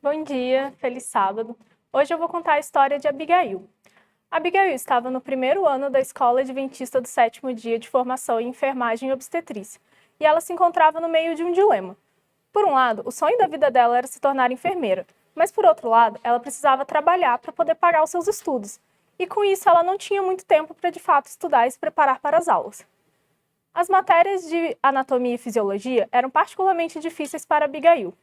Bom dia, feliz sábado. Hoje eu vou contar a história de Abigail. Abigail estava no primeiro ano da Escola Adventista do Sétimo Dia de Formação em Enfermagem e Obstetrícia, e ela se encontrava no meio de um dilema. Por um lado, o sonho da vida dela era se tornar enfermeira, mas por outro lado, ela precisava trabalhar para poder pagar os seus estudos, e com isso ela não tinha muito tempo para de fato estudar e se preparar para as aulas. As matérias de anatomia e fisiologia eram particularmente difíceis para Abigail.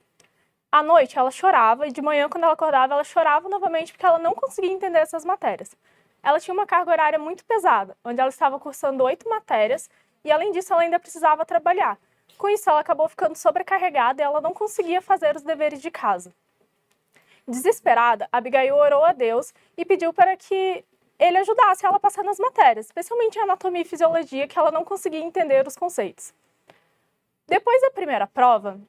À noite ela chorava e de manhã, quando ela acordava, ela chorava novamente porque ela não conseguia entender essas matérias. Ela tinha uma carga horária muito pesada, onde ela estava cursando 8 matérias e, além disso, ela ainda precisava trabalhar. Com isso, ela acabou ficando sobrecarregada e ela não conseguia fazer os deveres de casa. Desesperada, Abigail orou a Deus e pediu para que ele ajudasse ela a passar nas matérias, especialmente a anatomia e fisiologia, que ela não conseguia entender os conceitos. Depois da primeira prova,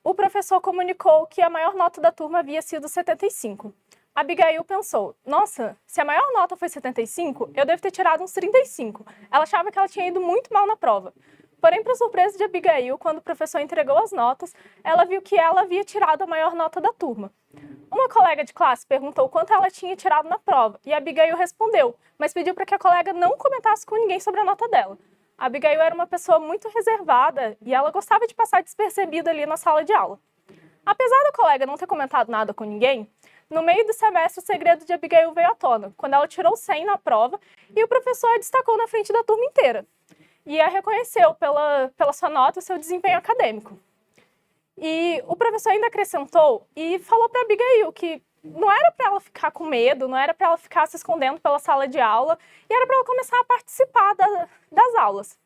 o professor comunicou que a maior nota da turma havia sido 75. Abigail pensou, nossa, se a maior nota foi 75, eu devo ter tirado uns 35. Ela achava que ela tinha ido muito mal na prova. Porém, para surpresa de Abigail, quando o professor entregou as notas, ela viu que ela havia tirado a maior nota da turma. Uma colega de classe perguntou quanto ela tinha tirado na prova, e Abigail respondeu, mas pediu para que a colega não comentasse com ninguém sobre a nota dela. A Abigail era uma pessoa muito reservada e ela gostava de passar despercebida ali na sala de aula. Apesar da colega não ter comentado nada com ninguém, no meio do semestre o segredo de Abigail veio à tona, quando ela tirou 100 na prova e o professor a destacou na frente da turma inteira. E a reconheceu pela sua nota e seu desempenho acadêmico. E o professor ainda acrescentou e falou para Abigail que não era para ela ficar com medo, não era para ela ficar se escondendo pela sala de aula, e era para ela começar a participar das aulas.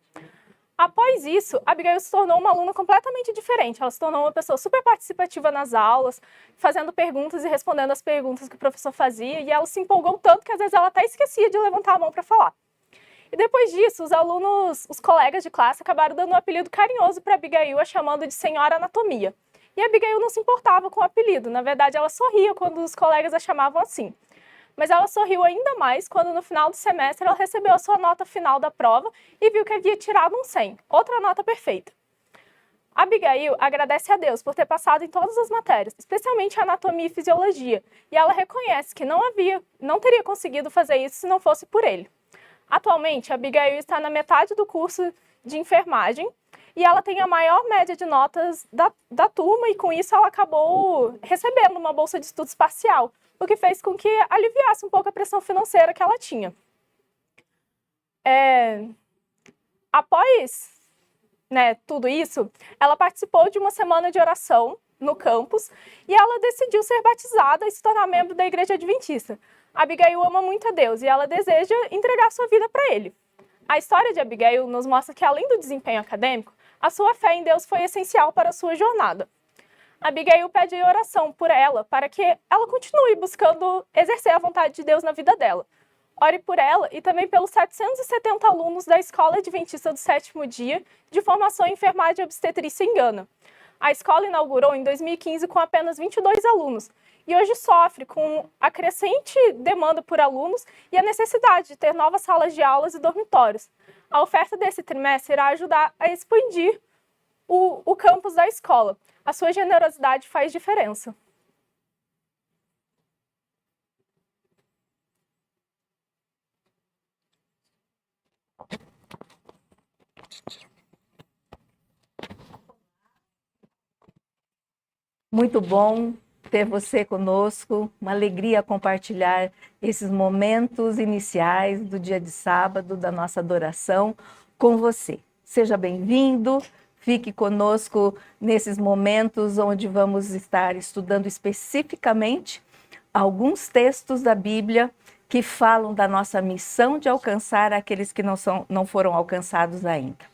Após isso, Abigail se tornou uma aluna completamente diferente. Ela se tornou uma pessoa super participativa nas aulas, fazendo perguntas e respondendo as perguntas que o professor fazia, e ela se empolgou tanto que às vezes ela até esquecia de levantar a mão para falar. E depois disso, os colegas de classe acabaram dando um apelido carinhoso para Abigail, a chamando de Senhora Anatomia. E a Abigail não se importava com o apelido, na verdade ela sorria quando os colegas a chamavam assim. Mas ela sorriu ainda mais quando no final do semestre ela recebeu a sua nota final da prova e viu que havia tirado um 100, outra nota perfeita. Abigail agradece a Deus por ter passado em todas as matérias, especialmente a anatomia e fisiologia, e ela reconhece que não teria conseguido fazer isso se não fosse por ele. Atualmente, a Abigail está na metade do curso de enfermagem e ela tem a maior média de notas da turma, e com isso ela acabou recebendo uma bolsa de estudos parcial, o que fez com que aliviasse um pouco a pressão financeira que ela tinha. Após tudo isso, ela participou de uma semana de oração no campus e ela decidiu ser batizada e se tornar membro da Igreja Adventista. Abigail ama muito a Deus e ela deseja entregar sua vida para Ele. A história de Abigail nos mostra que, além do desempenho acadêmico, a sua fé em Deus foi essencial para a sua jornada. Abigail pede oração por ela para que ela continue buscando exercer a vontade de Deus na vida dela. Ore por ela e também pelos 770 alunos da Escola Adventista do Sétimo Dia de Formação em Enfermagem e Obstetrícia em Gana. A escola inaugurou em 2015 com apenas 22 alunos e hoje sofre com a crescente demanda por alunos e a necessidade de ter novas salas de aulas e dormitórios. A oferta desse trimestre irá ajudar a expandir o campus da escola. A sua generosidade faz diferença. Muito bom ter você conosco, uma alegria compartilhar esses momentos iniciais do dia de sábado, da nossa adoração com você. Seja bem-vindo, fique conosco nesses momentos onde vamos estar estudando especificamente alguns textos da Bíblia que falam da nossa missão de alcançar aqueles que não foram alcançados ainda.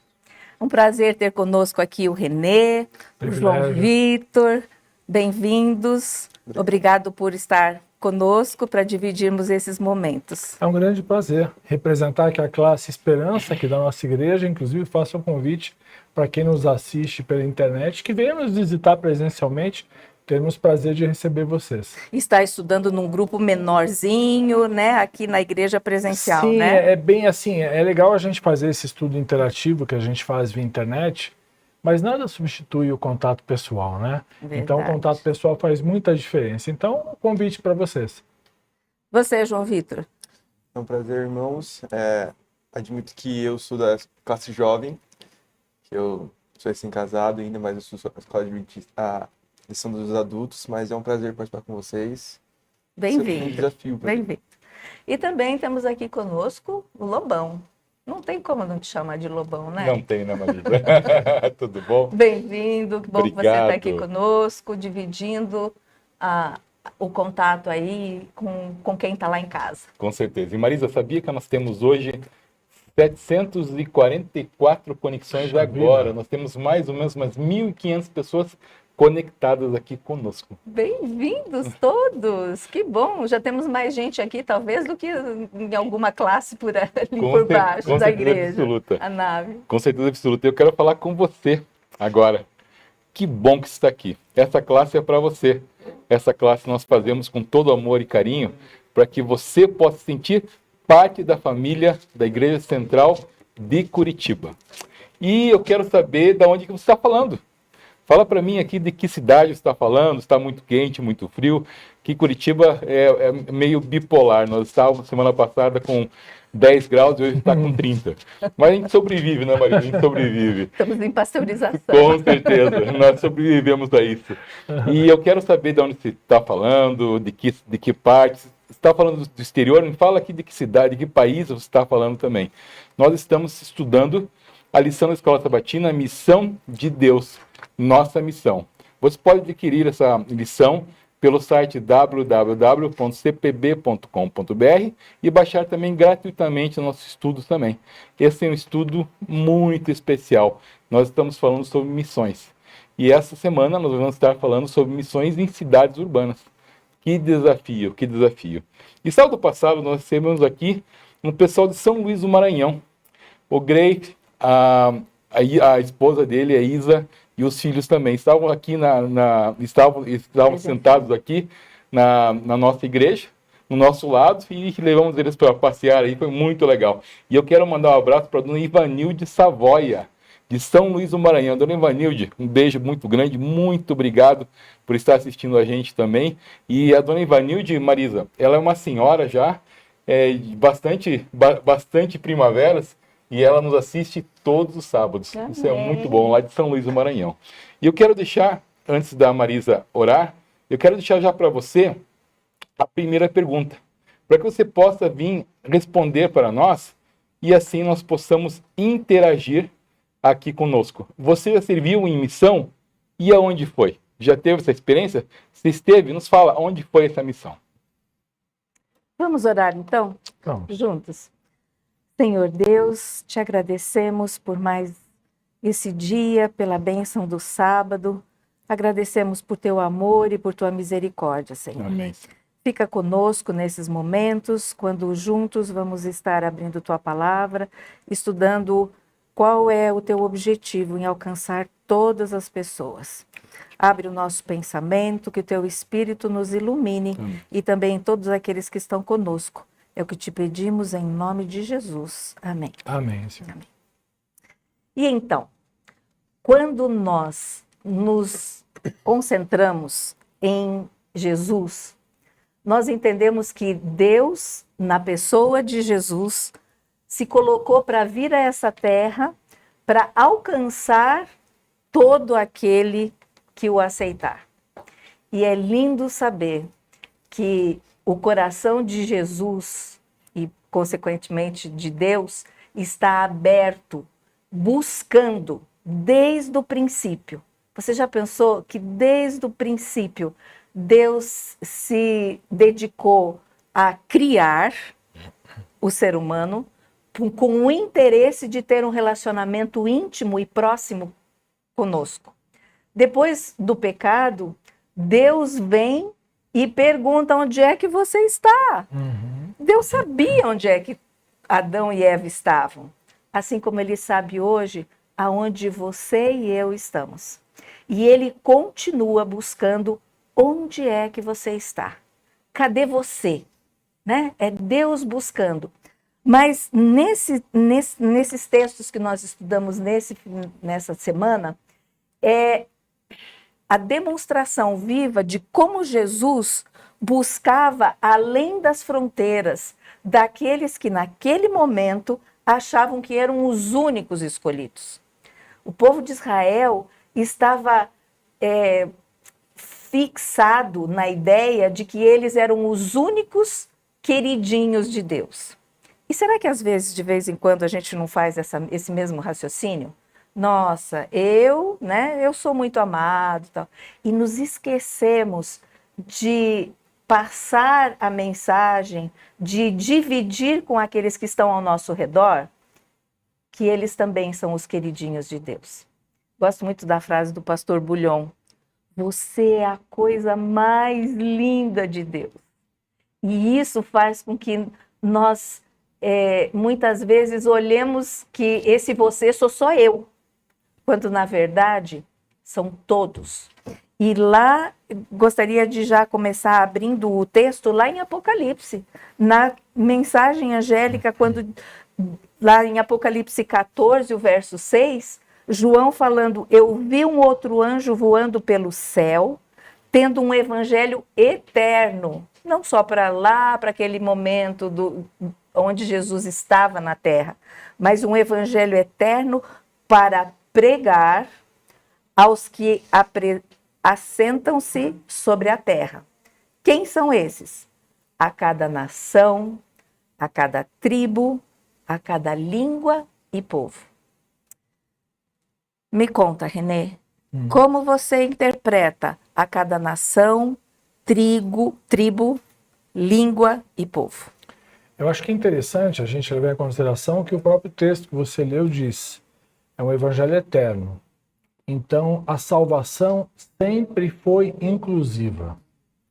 Um prazer ter conosco aqui o Renê, o João Vitor. Bem-vindos, obrigado por estar conosco para dividirmos esses momentos. É um grande prazer representar aqui a classe Esperança aqui da nossa igreja, inclusive faço um convite para quem nos assiste pela internet, que venha nos visitar presencialmente, teremos prazer de receber vocês. Está estudando num grupo menorzinho, né, aqui na igreja presencial, Sim, né? é bem assim, é legal a gente fazer esse estudo interativo que a gente faz via internet, mas nada substitui o contato pessoal, né? Então, o Verdade. contato pessoal faz muita diferença. Então, um convite para vocês. Você, João Vitor? É um prazer, irmãos. Admito que eu sou da classe jovem, que eu sou recém-casado ainda, mas eu sou da escola adventista, a lição dos adultos, mas é um prazer participar com vocês. Sempre um Bem-vindo. desafio para mim. Bem-vindo. E também temos aqui conosco o Lobão. Não tem como não te chamar de Lobão, né? Não tem, né, Marisa? Tudo bom? Bem-vindo, que bom que você Obrigado. está aqui conosco, dividindo o contato aí com quem está lá em casa. Com certeza. E Marisa, sabia que nós temos hoje 744 conexões Puxa agora? vida. Nós temos mais ou menos umas 1.500 pessoas conectadas aqui conosco. Bem-vindos todos! Que bom! Já temos mais gente aqui, talvez, do que em alguma classe por ali por baixo com da certeza igreja. absoluta. A nave. Com certeza absoluta. Eu quero falar com você agora. Que bom que você está aqui. Essa classe é para você. Essa classe nós fazemos com todo amor e carinho para que você possa sentir parte da família da Igreja Central de Curitiba. E eu quero saber de onde que você está falando. Fala para mim aqui de que cidade você está falando, está muito quente, muito frio, que Curitiba é meio bipolar. Nós estávamos semana passada com 10 graus e hoje está com 30. Mas a gente sobrevive, né, Maria? A gente sobrevive. Estamos em pasteurização. Com certeza, nós sobrevivemos a isso. E eu quero saber de onde você está falando, de que parte. Você está falando do exterior, me fala aqui de que cidade, de que país você está falando também. Nós estamos estudando a lição da Escola Sabatina, a Missão de Deus, nossa missão. Você pode adquirir essa lição pelo site www.cpb.com.br e baixar também gratuitamente nossos estudos também. Esse é um estudo muito especial. Nós estamos falando sobre missões. E essa semana nós vamos estar falando sobre missões em cidades urbanas. Que desafio, que desafio. E sábado passado nós recebemos aqui um pessoal de São Luís do Maranhão. O Grey, a esposa dele, a Isa, e os filhos também estavam aqui estavam sentados aqui na nossa igreja, no nosso lado, e levamos eles para passear aí, foi muito legal. E eu quero mandar um abraço para a dona Ivanilde Savoia, de São Luís do Maranhão. Dona Ivanilde, um beijo muito grande, muito obrigado por estar assistindo a gente também. E a dona Ivanilde, Marisa, ela é uma senhora já, bastante primaveras, e ela nos assiste todos os sábados. Amém. Isso é muito bom, lá de São Luís do Maranhão. E eu quero deixar, antes da Marisa orar, eu quero deixar já para você a primeira pergunta, para que você possa vir responder para nós e assim nós possamos interagir aqui conosco. Você já serviu em missão? E aonde foi? Já teve essa experiência? Se esteve, nos fala onde foi essa missão. Vamos orar então, Vamos. juntos? Senhor Deus, te agradecemos por mais esse dia, pela bênção do sábado. Agradecemos por teu amor e por tua misericórdia, Senhor. Amém. Fica conosco nesses momentos, quando juntos vamos estar abrindo tua palavra, estudando qual é o teu objetivo em alcançar todas as pessoas. Abre o nosso pensamento, que o teu Espírito nos ilumine e também todos aqueles que estão conosco. É o que te pedimos em nome de Jesus. Amém. Amém, Senhor. E então, quando nós nos concentramos em Jesus, nós entendemos que Deus, na pessoa de Jesus, se colocou para vir a essa terra para alcançar todo aquele que o aceitar. E é lindo saber que o coração de Jesus e, consequentemente, de Deus, está aberto, buscando desde o princípio. Você já pensou que desde o princípio Deus se dedicou a criar o ser humano com o interesse de ter um relacionamento íntimo e próximo conosco? Depois do pecado, Deus vem e pergunta onde é que você está. Deus sabia onde é que Adão e Eva estavam, assim como Ele sabe hoje aonde você e eu estamos. E Ele continua buscando onde é que você está. Cadê você? Né? É Deus buscando. Mas nesses textos que nós estudamos nessa semana, é a demonstração viva de como Jesus buscava além das fronteiras daqueles que naquele momento achavam que eram os únicos escolhidos. O povo de Israel estava fixado na ideia de que eles eram os únicos queridinhos de Deus. E será que às vezes, de vez em quando, a gente não faz esse mesmo raciocínio? Nossa, eu sou muito amado, tal. E nos esquecemos de passar a mensagem, de dividir com aqueles que estão ao nosso redor, que eles também são os queridinhos de Deus. Gosto muito da frase do pastor Bulhon: você é a coisa mais linda de Deus. E isso faz com que nós, muitas vezes, olhemos que esse você sou só eu, quando, na verdade, são todos. E lá, gostaria de já começar abrindo o texto lá em Apocalipse, na mensagem angélica, quando lá em Apocalipse 14, o verso 6, João falando: eu vi um outro anjo voando pelo céu, tendo um evangelho eterno, não só para lá, para aquele momento onde Jesus estava na terra, mas um evangelho eterno para pregar aos que assentam-se sobre a terra. Quem são esses? A cada nação, a cada tribo, a cada língua e povo. Me conta, Renê, como você interpreta a cada nação, tribo, língua e povo? Eu acho que é interessante a gente levar em consideração que o próprio texto que você leu diz: é um evangelho eterno. Então, a salvação sempre foi inclusiva.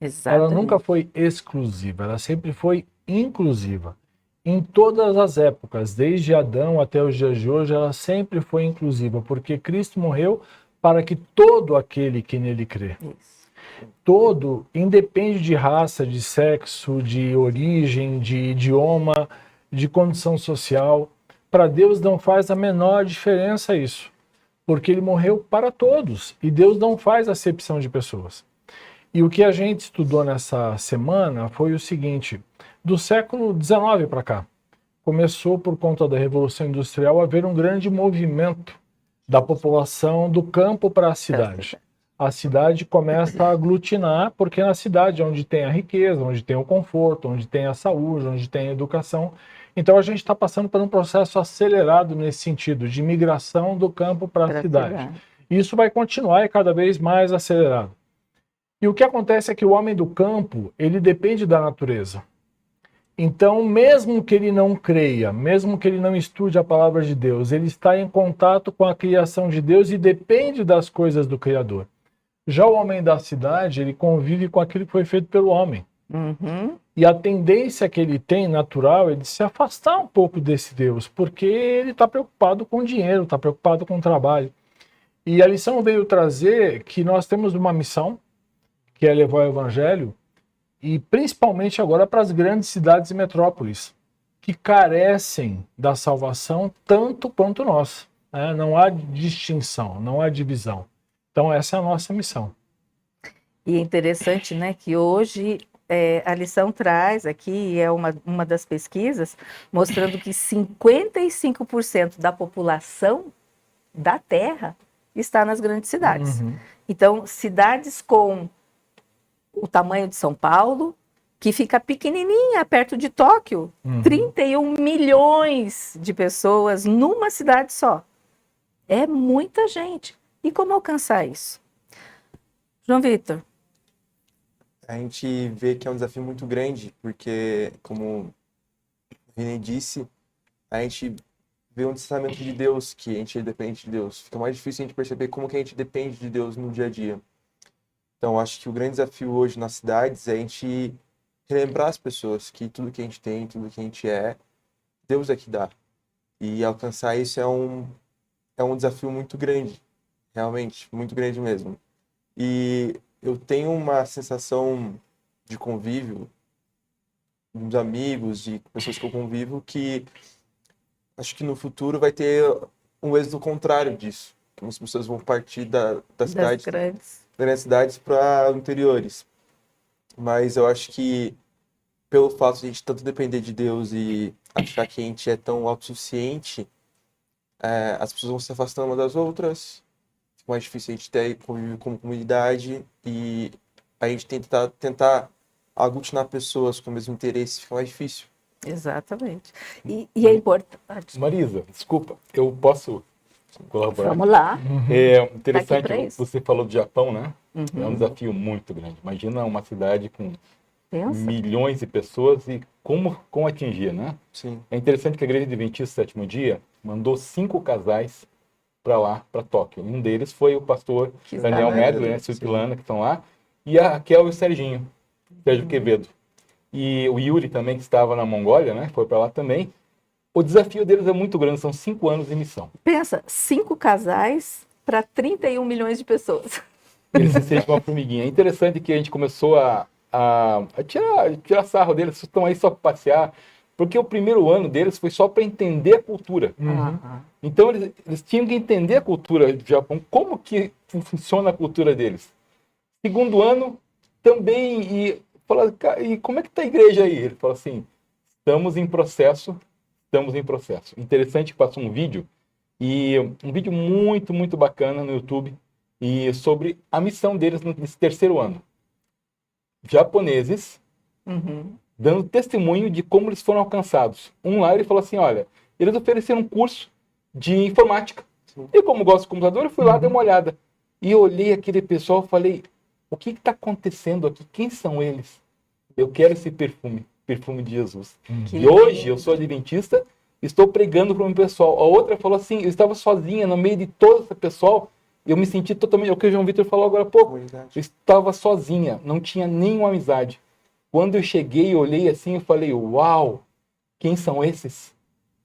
Exatamente. Ela nunca foi exclusiva, ela sempre foi inclusiva. Em todas as épocas, desde Adão até os dias de hoje, ela sempre foi inclusiva, porque Cristo morreu para que todo aquele que nele crê, todo, independe de raça, de sexo, de origem, de idioma, de condição social, para Deus não faz a menor diferença isso, porque ele morreu para todos, e Deus não faz acepção de pessoas. E o que a gente estudou nessa semana foi o seguinte: do século XIX para cá, começou, por conta da Revolução Industrial, a haver um grande movimento da população do campo para a cidade. A cidade começa a aglutinar, porque na cidade é onde tem a riqueza, onde tem o conforto, onde tem a saúde, onde tem a educação. Então a gente está passando por um processo acelerado nesse sentido, de migração do campo para a cidade. Isso vai continuar e cada vez mais acelerado. E o que acontece é que o homem do campo, ele depende da natureza. Então, mesmo que ele não creia, mesmo que ele não estude a palavra de Deus, ele está em contato com a criação de Deus e depende das coisas do Criador. Já o homem da cidade, ele convive com aquilo que foi feito pelo homem. E a tendência que ele tem, natural, é de se afastar um pouco desse Deus, porque ele está preocupado com dinheiro, está preocupado com trabalho. E a lição veio trazer que nós temos uma missão, que é levar o evangelho, e principalmente agora para as grandes cidades e metrópoles, que carecem da salvação tanto quanto nós. Né? Não há distinção, não há divisão. Então essa é a nossa missão. E é interessante, né, que hoje a lição traz aqui, é uma das pesquisas, mostrando que 55% da população da Terra está nas grandes cidades. Então, cidades com o tamanho de São Paulo, que fica pequenininha, perto de Tóquio, 31 milhões de pessoas numa cidade só. É muita gente. E como alcançar isso? João Vitor. A gente vê que é um desafio muito grande, porque, como o Renê disse, a gente vê um distanciamento de Deus, que a gente depende de Deus. Fica mais difícil a gente perceber como que a gente depende de Deus no dia a dia. Então, acho que o grande desafio hoje nas cidades é a gente relembrar as pessoas que tudo que a gente tem, tudo que a gente é, Deus é que dá. E alcançar isso é um desafio muito grande, realmente, muito grande mesmo. E eu tenho uma sensação de convívio, dos amigos, de pessoas que eu convivo, que acho que no futuro vai ter um êxito contrário disso. Algumas pessoas vão partir das Das cidades, grandes. grandes cidades para interiores. Mas eu acho que pelo fato de a gente tanto depender de Deus e achar que a gente é tão autossuficiente, as pessoas vão se afastando umas das outras, fica mais difícil a gente ter convívio como comunidade e a gente tentar aglutinar pessoas com o mesmo interesse fica mais difícil. Exatamente. E é importante. Marisa, desculpa, eu posso colaborar? Vamos lá. É Tá aqui pra interessante, isso. você falou do Japão, né? É um Uhum. desafio muito grande. Imagina uma cidade com Pensa. milhões de pessoas e como atingir, né? Sim. É interessante que a Igreja Adventista do Sétimo Dia mandou 5 casais para lá, para Tóquio. Um deles foi o pastor Que Daniel está lá. Medley, né, Silpilana, que estão lá, e a Raquel e o Serginho, Sérgio Quevedo. E o Yuri também, que estava na Mongólia, né, foi para lá também. O desafio deles é muito grande, são 5 anos de missão. Pensa, 5 casais para 31 milhões de pessoas. Eles se sentem uma formiguinha. É interessante que a gente começou a tirar sarro deles, vocês estão aí só para passear, porque o primeiro ano deles foi só para entender a cultura. Aham. Então eles tinham que entender a cultura do Japão, como que funciona a cultura deles. Segundo ano também, e fala, "Cara, e como é que está a igreja aí?" Ele falou assim, estamos em processo. Interessante que passou um vídeo muito, muito bacana no YouTube, e sobre a missão deles nesse terceiro ano. Japoneses Uhum. dando testemunho de como eles foram alcançados. Um lá, ele falou assim, olha, eles ofereceram um curso de informática. E como gosto de computador, eu fui lá, dei uma olhada. E eu olhei aquele pessoal e falei, o que está acontecendo aqui? Quem são eles? Eu quero esse perfume de Jesus. Que E hoje, eu sou adventista, estou pregando para o meu pessoal. A outra falou assim, eu estava sozinha no meio de todo esse pessoal, eu me senti totalmente, o que o João Vitor falou agora há pouco, Comunidade. eu estava sozinha, não tinha nenhuma amizade. Quando eu cheguei e olhei assim, eu falei, uau, quem são esses?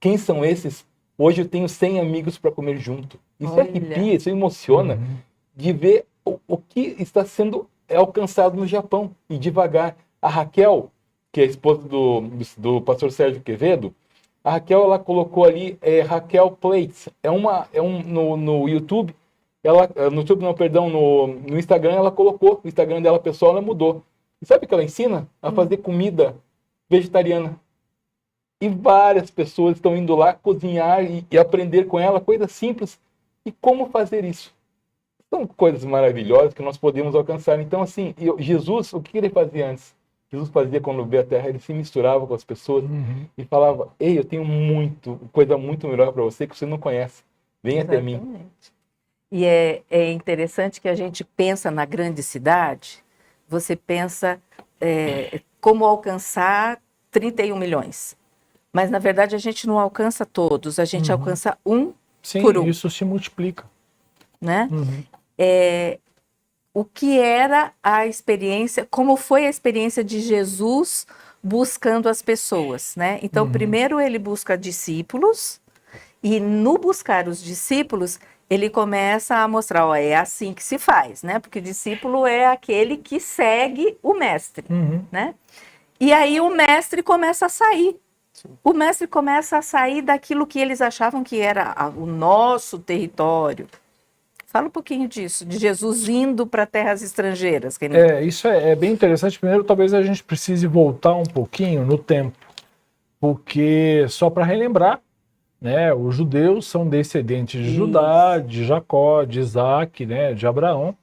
Quem são esses? Hoje eu tenho 100 amigos para comer junto. Isso Olha. arrepia, isso emociona de ver o que está sendo alcançado no Japão. E devagar. A Raquel, que é a esposa do pastor Sérgio Quevedo, a Raquel, ela colocou ali Raquel Plates. No YouTube, no YouTube não, perdão, no Instagram ela colocou, o Instagram dela pessoal, ela mudou. E sabe o que ela ensina? A fazer comida vegetariana. E várias pessoas estão indo lá cozinhar e aprender com ela coisas simples. E como fazer isso? São coisas maravilhosas que nós podemos alcançar. Então, assim, Jesus, o que ele fazia antes? Jesus fazia quando veio à Terra, ele se misturava com as pessoas e falava, ei, eu tenho coisa muito melhor para você que você não conhece. Venha até mim. Exatamente. E é interessante que a gente pensa na grande cidade, você pensa como alcançar 31 milhões. Mas, na verdade, a gente não alcança todos, a gente alcança um Sim, por um, isso se multiplica. né? O que era a experiência, como foi a experiência de Jesus buscando as pessoas, né? Então, primeiro ele busca discípulos, e no buscar os discípulos, ele começa a mostrar, ó, é assim que se faz, né? Porque discípulo é aquele que segue o mestre, né? E aí o mestre começa a sair. O mestre começa a sair daquilo que eles achavam que era o nosso território. Fala um pouquinho disso, de Jesus indo para terras estrangeiras. Isso é bem interessante. Primeiro, talvez a gente precise voltar um pouquinho no tempo, porque só para relembrar, né, os judeus são descendentes de Judá, de Jacó, de Isaac, né, de Abraão,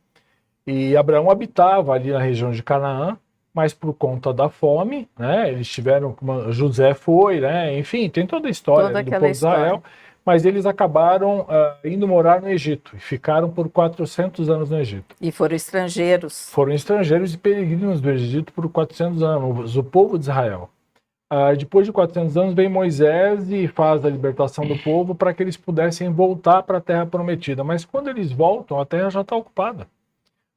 e Abraão habitava ali na região de Canaã, mas por conta da fome, né, eles tiveram, José foi, né, enfim, tem toda a história Toda do aquela povo de Israel, mas eles acabaram indo morar no Egito, e ficaram por 400 anos no Egito. E foram estrangeiros. Foram estrangeiros e peregrinos do Egito por 400 anos, o povo de Israel. Depois de 400 anos vem Moisés e faz a libertação do povo para que eles pudessem voltar para a terra prometida. Mas quando eles voltam, a terra já está ocupada.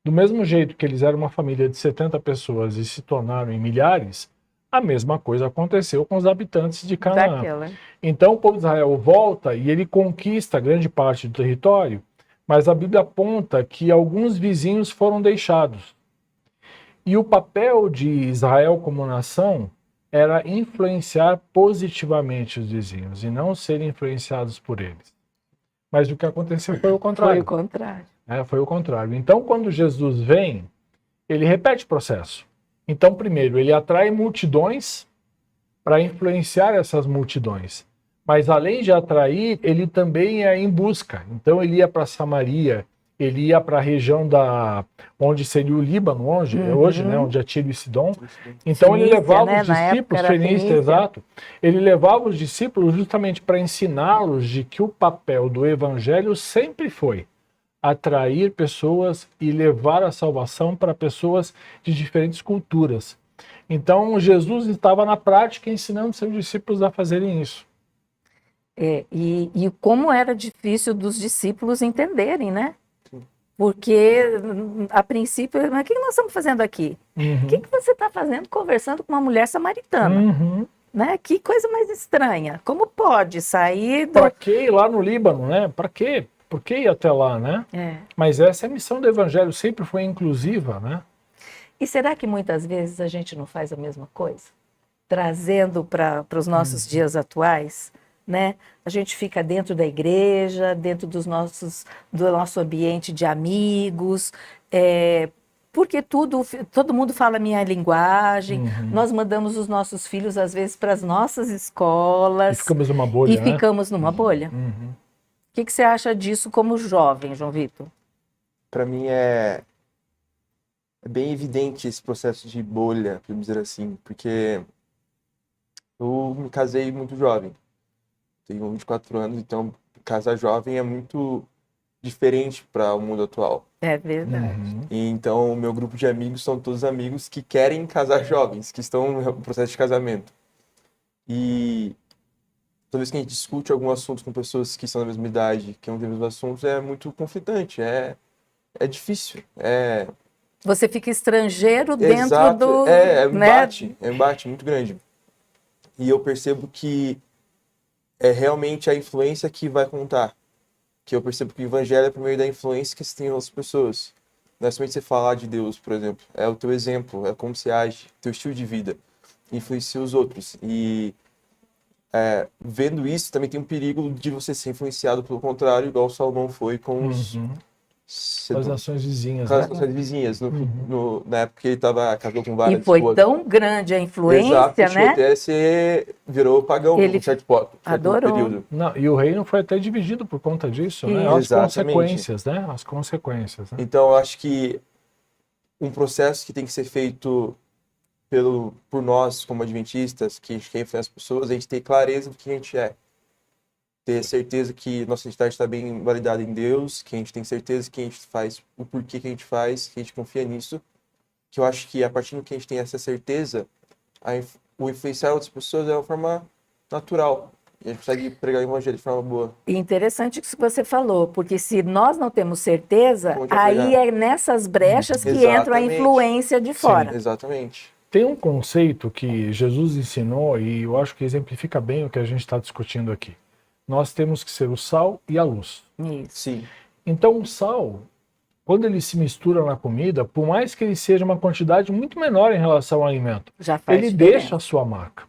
Do mesmo jeito que eles eram uma família de 70 pessoas e se tornaram em milhares, a mesma coisa aconteceu com os habitantes de Canaã. Então o povo de Israel volta e ele conquista grande parte do território, mas a Bíblia aponta que alguns vizinhos foram deixados. E o papel de Israel como nação era influenciar positivamente os vizinhos e não serem influenciados por eles. Mas o que aconteceu foi o Foi contrário. o contrário. Foi o contrário. Então, quando Jesus vem, ele repete o processo. Então, primeiro, ele atrai multidões para influenciar essas multidões. Mas, além de atrair, ele também ia em busca. Então, ele ia para Samaria, ele ia para a região onde seria o Líbano, hoje, né, onde é Tiro e Sidom. Então, ele Fenícia, levava né? os Na época discípulos, era Fenícia, Fenícia. exato. Ele levava os discípulos justamente para ensiná-los de que o papel do evangelho sempre foi atrair pessoas e levar a salvação para pessoas de diferentes culturas. Então, Jesus estava na prática ensinando seus discípulos a fazerem isso. E como era difícil dos discípulos entenderem, né? Porque, a princípio, mas o que nós estamos fazendo aqui? O que você está fazendo conversando com uma mulher samaritana? Né? Que coisa mais estranha. Como pode sair do... Para que ir lá no Líbano, né? Para quê? Por que ir até lá, né? Mas essa é a missão do evangelho, sempre foi inclusiva, né? E será que muitas vezes a gente não faz a mesma coisa? Trazendo para os nossos dias atuais, né? A gente fica dentro da igreja, dentro do nosso ambiente de amigos, porque todo mundo fala a minha linguagem, nós mandamos os nossos filhos, às vezes, para as nossas escolas. E ficamos numa bolha, E ficamos numa bolha. O que você acha disso como jovem, João Vitor? Para mim é bem evidente esse processo de bolha, vamos dizer assim, porque eu me casei muito jovem. Tenho 24 anos, então casar jovem é muito diferente para o mundo atual. É verdade. E então o meu grupo de amigos são todos amigos que querem casar jovens, que estão no processo de casamento. E toda vez que a gente discute algum assunto com pessoas que são da mesma idade, que não têm os mesmos assuntos, é muito conflitante, é difícil. Você fica estrangeiro dentro Exato, do... é um né? embate, é um embate muito grande. E eu percebo que é realmente a influência que vai contar. Que eu percebo que o evangelho é por meio da influência que você tem nas pessoas. Não é somente você falar de Deus, por exemplo. É o teu exemplo, é como você age, teu estilo de vida. Influencia os outros. E vendo isso, também tem um perigo de você ser influenciado pelo contrário, igual o Salomão foi com as nações vizinhas. Com as né? nações vizinhas. Na época que ele casou com várias E foi esposas. tão grande a influência, Exato, que né? até virou pagão Ele em certo adorou. período. Não, e o reino foi até dividido por conta disso, né? Isso. As Exatamente. consequências, né? As consequências. Né? Então, eu acho que um processo que tem que ser feito por nós, como adventistas, que a gente quer influenciar as pessoas, a gente ter clareza do que a gente é. Ter certeza que nossa identidade está bem validada em Deus, que a gente tem certeza que a gente faz o porquê que a gente faz, que a gente confia nisso. Que eu acho que a partir do que a gente tem essa certeza, o influenciar outras pessoas é uma forma natural. E a gente consegue pregar o evangelho de forma boa. E interessante isso que você falou, porque se nós não temos certeza, Como a gente vai aí pegar? é nessas brechas que Exatamente. entra a influência de fora. Exatamente. Tem um conceito que Jesus ensinou e eu acho que exemplifica bem o que a gente está discutindo aqui. Nós temos que ser o sal e a luz. Isso. Sim. Então o sal, quando ele se mistura na comida, por mais que ele seja uma quantidade muito menor em relação ao alimento, Já faz ele diferença. deixa a sua marca.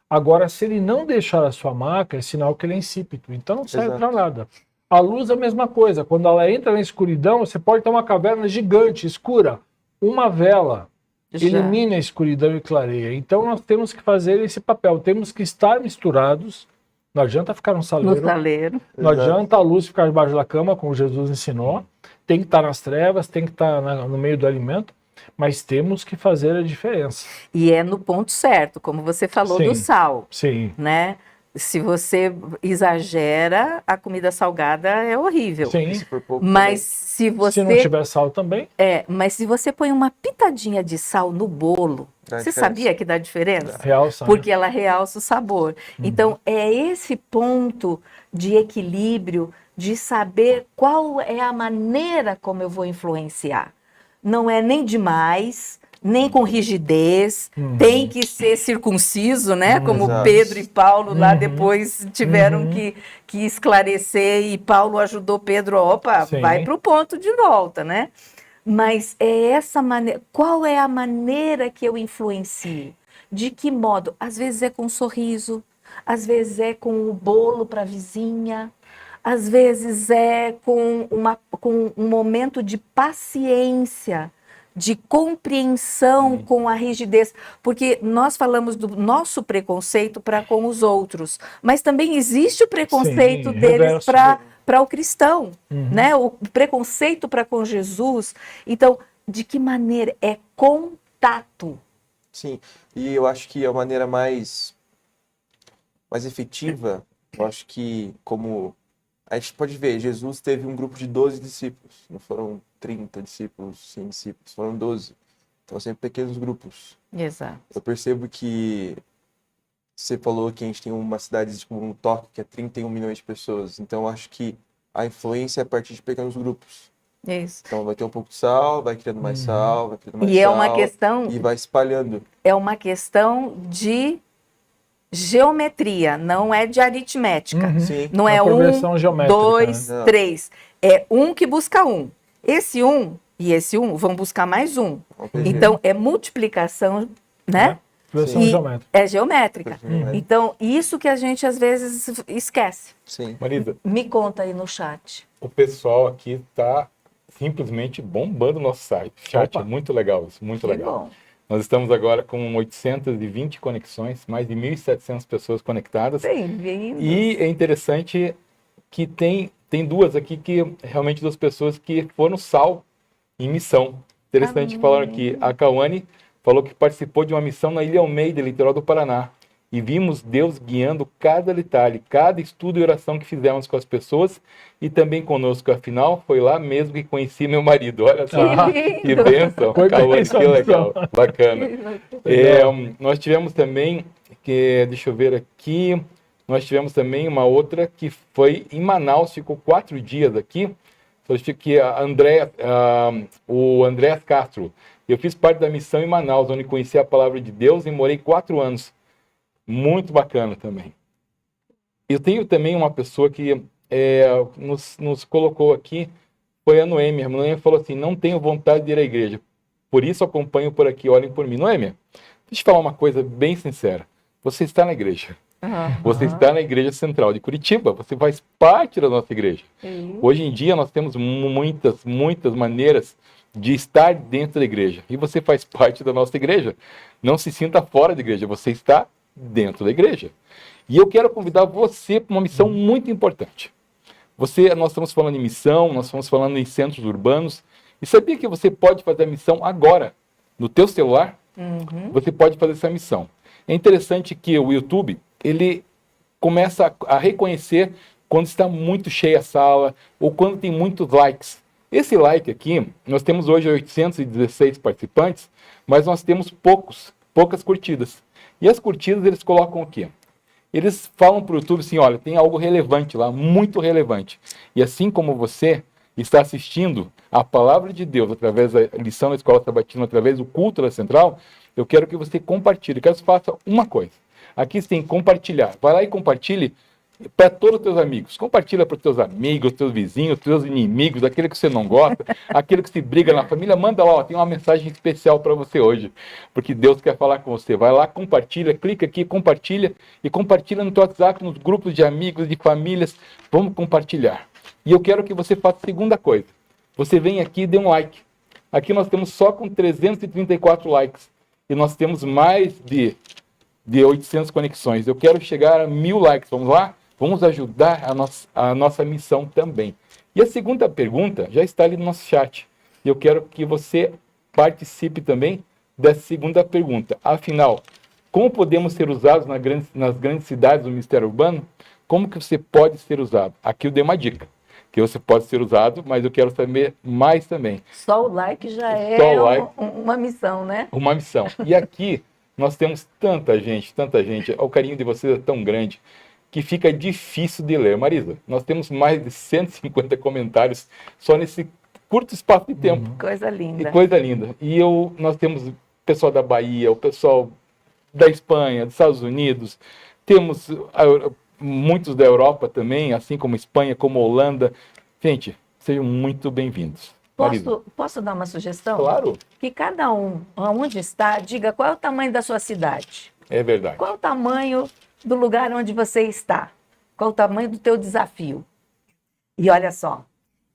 Agora, se ele não deixar a sua marca, é sinal que ele é insípido. Então não serve Exato. para nada. A luz é a mesma coisa. Quando ela entra na escuridão, você pode ter uma caverna gigante, escura. Uma vela Já. elimina a escuridão e clareia. Então nós temos que fazer esse papel. Temos que estar misturados. Não adianta ficar no No saleiro. saleiro. Não Exato. adianta a luz ficar debaixo da cama, como Jesus ensinou. Tem que estar nas trevas, tem que estar no meio do alimento. Mas temos que fazer a diferença. E é no ponto certo, como você falou Sim. do sal, Sim. né? Se você exagera, a comida salgada é horrível. Sim. Se for pouco, Mas se você Se não tiver sal também, mas se você põe uma pitadinha de sal no bolo, Dá você diferença. sabia que dá diferença? realça. né? Porque ela realça o sabor. Então, é esse ponto de equilíbrio, de saber qual é a maneira como eu vou influenciar. Não é nem demais, nem com rigidez, tem que ser circunciso, né? Como Exato. Pedro e Paulo lá depois tiveram que esclarecer e Paulo ajudou Pedro, opa, Sim. vai para o ponto de volta, né? Mas é essa maneira, qual é a maneira que eu influencio? De que modo? Às vezes é com um sorriso, às vezes é com o bolo para a vizinha, às vezes é com um momento de paciência, de compreensão com a rigidez, porque nós falamos do nosso preconceito para com os outros, mas também existe o preconceito Sim, deles reverso. para o cristão, né? O preconceito para com Jesus. Então, de que maneira? É contato. Sim, e eu acho que a maneira mais efetiva, eu acho que como a gente pode ver, Jesus teve um grupo de 12 discípulos, não foram 30 discípulos, 100 discípulos, foram 12. Então, sempre pequenos grupos. Exato. Eu percebo que você falou que a gente tem uma cidade tipo um Tóquio, que é 31 milhões de pessoas. Então, eu acho que a influência é a partir de pequenos grupos. Isso. Então, vai ter um pouco de sal, vai criando mais sal, vai criando mais E é sal. uma questão, E vai espalhando. é uma questão de geometria, não é de aritmética. Sim. Não Uma é progressão geométrica, 2, né? 3. É um que busca um. Esse um e esse um vão buscar mais um. Então, é multiplicação, né? Progressão E geométrica. é geométrica. Uhum. Então, isso que a gente às vezes esquece. Sim. Marisa, Me conta aí no chat. o pessoal aqui está simplesmente bombando o nosso site. Chat, Opa. é muito legal isso, muito Que legal. bom. Nós estamos agora com 820 conexões, mais de 1.700 pessoas conectadas. Bem-vindos. E é interessante que tem duas aqui que realmente duas pessoas que foram sal em missão. Interessante que falaram aqui. A Cauane falou que participou de uma missão na Ilha Almeida, litoral do Paraná. E vimos Deus guiando cada detalhe, cada estudo e oração que fizemos com as pessoas e também conosco. Afinal, foi lá mesmo que conheci meu marido. Olha só, que bênção. Foi Cauane, bênção, que legal, bacana. Legal. Nós tivemos também, deixa eu ver aqui, nós tivemos também uma outra que foi em Manaus, ficou 4 dias aqui, que o André Castro. Eu fiz parte da missão em Manaus, onde conheci a palavra de Deus e morei 4 anos. Muito bacana também. Eu tenho também uma pessoa que nos colocou aqui, foi a Noêmia. A Noêmia falou assim, não tenho vontade de ir à igreja, por isso acompanho por aqui, olhem por mim. Noêmia, deixa eu te falar uma coisa bem sincera. Você está na igreja. Você está na Igreja Central de Curitiba. Você faz parte da nossa igreja. Hoje em dia nós temos muitas maneiras de estar dentro da igreja. E você faz parte da nossa igreja. Não se sinta fora da igreja. Você está dentro da igreja. E eu quero convidar você para uma missão muito importante. Nós estamos falando em missão, nós estamos falando em centros urbanos. E sabia que você pode fazer a missão agora, no teu celular? Você pode fazer essa missão. É interessante que o YouTube, ele começa a reconhecer quando está muito cheia a sala ou quando tem muitos likes. Esse like aqui, nós temos hoje 816 participantes, mas nós temos poucas curtidas. E as curtidas, eles colocam o quê? Eles falam para o YouTube assim, olha, tem algo relevante lá, muito relevante. E assim como você está assistindo a palavra de Deus através da lição da Escola Sabatina, através do culto da Central, eu quero que você compartilhe, quero que você faça uma coisa. Aqui você tem que compartilhar. Vai lá e compartilhe para todos os teus amigos. Compartilha para os teus amigos, teus vizinhos, teus inimigos, aquele que você não gosta, aquele que se briga na família. Manda lá, ó, tem uma mensagem especial para você hoje, porque Deus quer falar com você. Vai lá, compartilha, clica aqui, compartilha e compartilha no teu WhatsApp, nos grupos de amigos, de famílias. Vamos compartilhar. E eu quero que você faça a segunda coisa. Você vem aqui e dê um like. Aqui nós temos só com 334 likes. E nós temos mais de 800 conexões. Eu quero chegar a 1000 likes. Vamos lá? Vamos ajudar a nossa missão também. E a segunda pergunta já está ali no nosso chat. E eu quero que você participe também dessa segunda pergunta. Afinal, como podemos ser usados nas grandes cidades do Ministério Urbano? Como que você pode ser usado? Aqui eu dei uma dica. Que você pode ser usado, mas eu quero saber mais também. Só o like já é uma missão, né? Uma missão. E aqui nós temos tanta gente, o carinho de vocês é tão grande, que fica difícil de ler. Marisa, nós temos mais de 150 comentários só nesse curto espaço de tempo. Coisa linda. E coisa linda. E nós temos o pessoal da Bahia, o pessoal da Espanha, dos Estados Unidos, temos muitos da Europa também, assim como Espanha, como Holanda. Gente, sejam muito bem-vindos. Posso dar uma sugestão? Claro. Que cada um, onde está, diga qual é o tamanho da sua cidade. É verdade. Qual é o tamanho do lugar onde você está? Qual o tamanho do teu desafio? E olha só,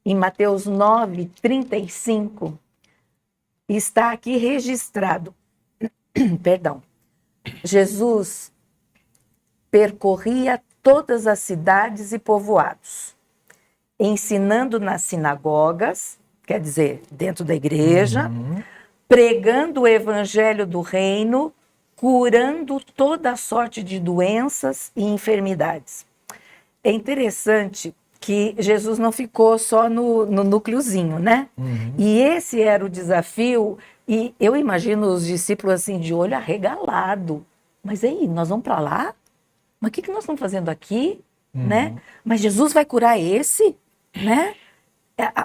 em Mateus 9:35, está aqui registrado, perdão, Jesus percorria todas as cidades e povoados, ensinando nas sinagogas, quer dizer, dentro da igreja, pregando o evangelho do reino, curando toda sorte de doenças e enfermidades. É interessante que Jesus não ficou só no núcleozinho, né? E esse era o desafio, e eu imagino os discípulos assim, de olho arregalado. Mas aí, nós vamos para lá? Mas o que nós estamos fazendo aqui? Né? Mas Jesus vai curar esse? Né?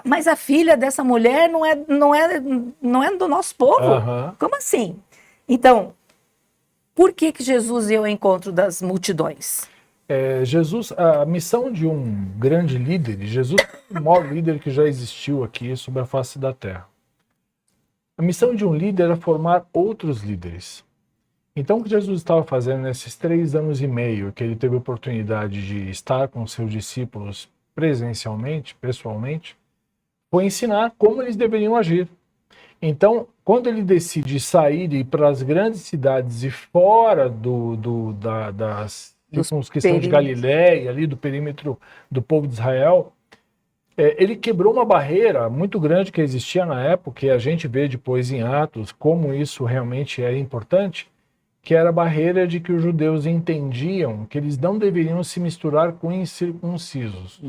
Mas a filha dessa mulher não é do nosso povo? Como assim? Então, por que Jesus ia ao encontro das multidões? Jesus, a missão de um grande líder, Jesus é o maior líder que já existiu aqui sobre a face da Terra. A missão de um líder é formar outros líderes. Então, o que Jesus estava fazendo nesses 3 anos e meio que ele teve a oportunidade de estar com seus discípulos presencialmente, pessoalmente, foi ensinar como eles deveriam agir. Então, quando ele decide sair e ir para as grandes cidades e fora das circunscrição de Galiléia, ali do perímetro do povo de Israel, ele quebrou uma barreira muito grande que existia na época, e a gente vê depois em Atos como isso realmente era importante, que era a barreira de que os judeus entendiam que eles não deveriam se misturar com incircuncisos.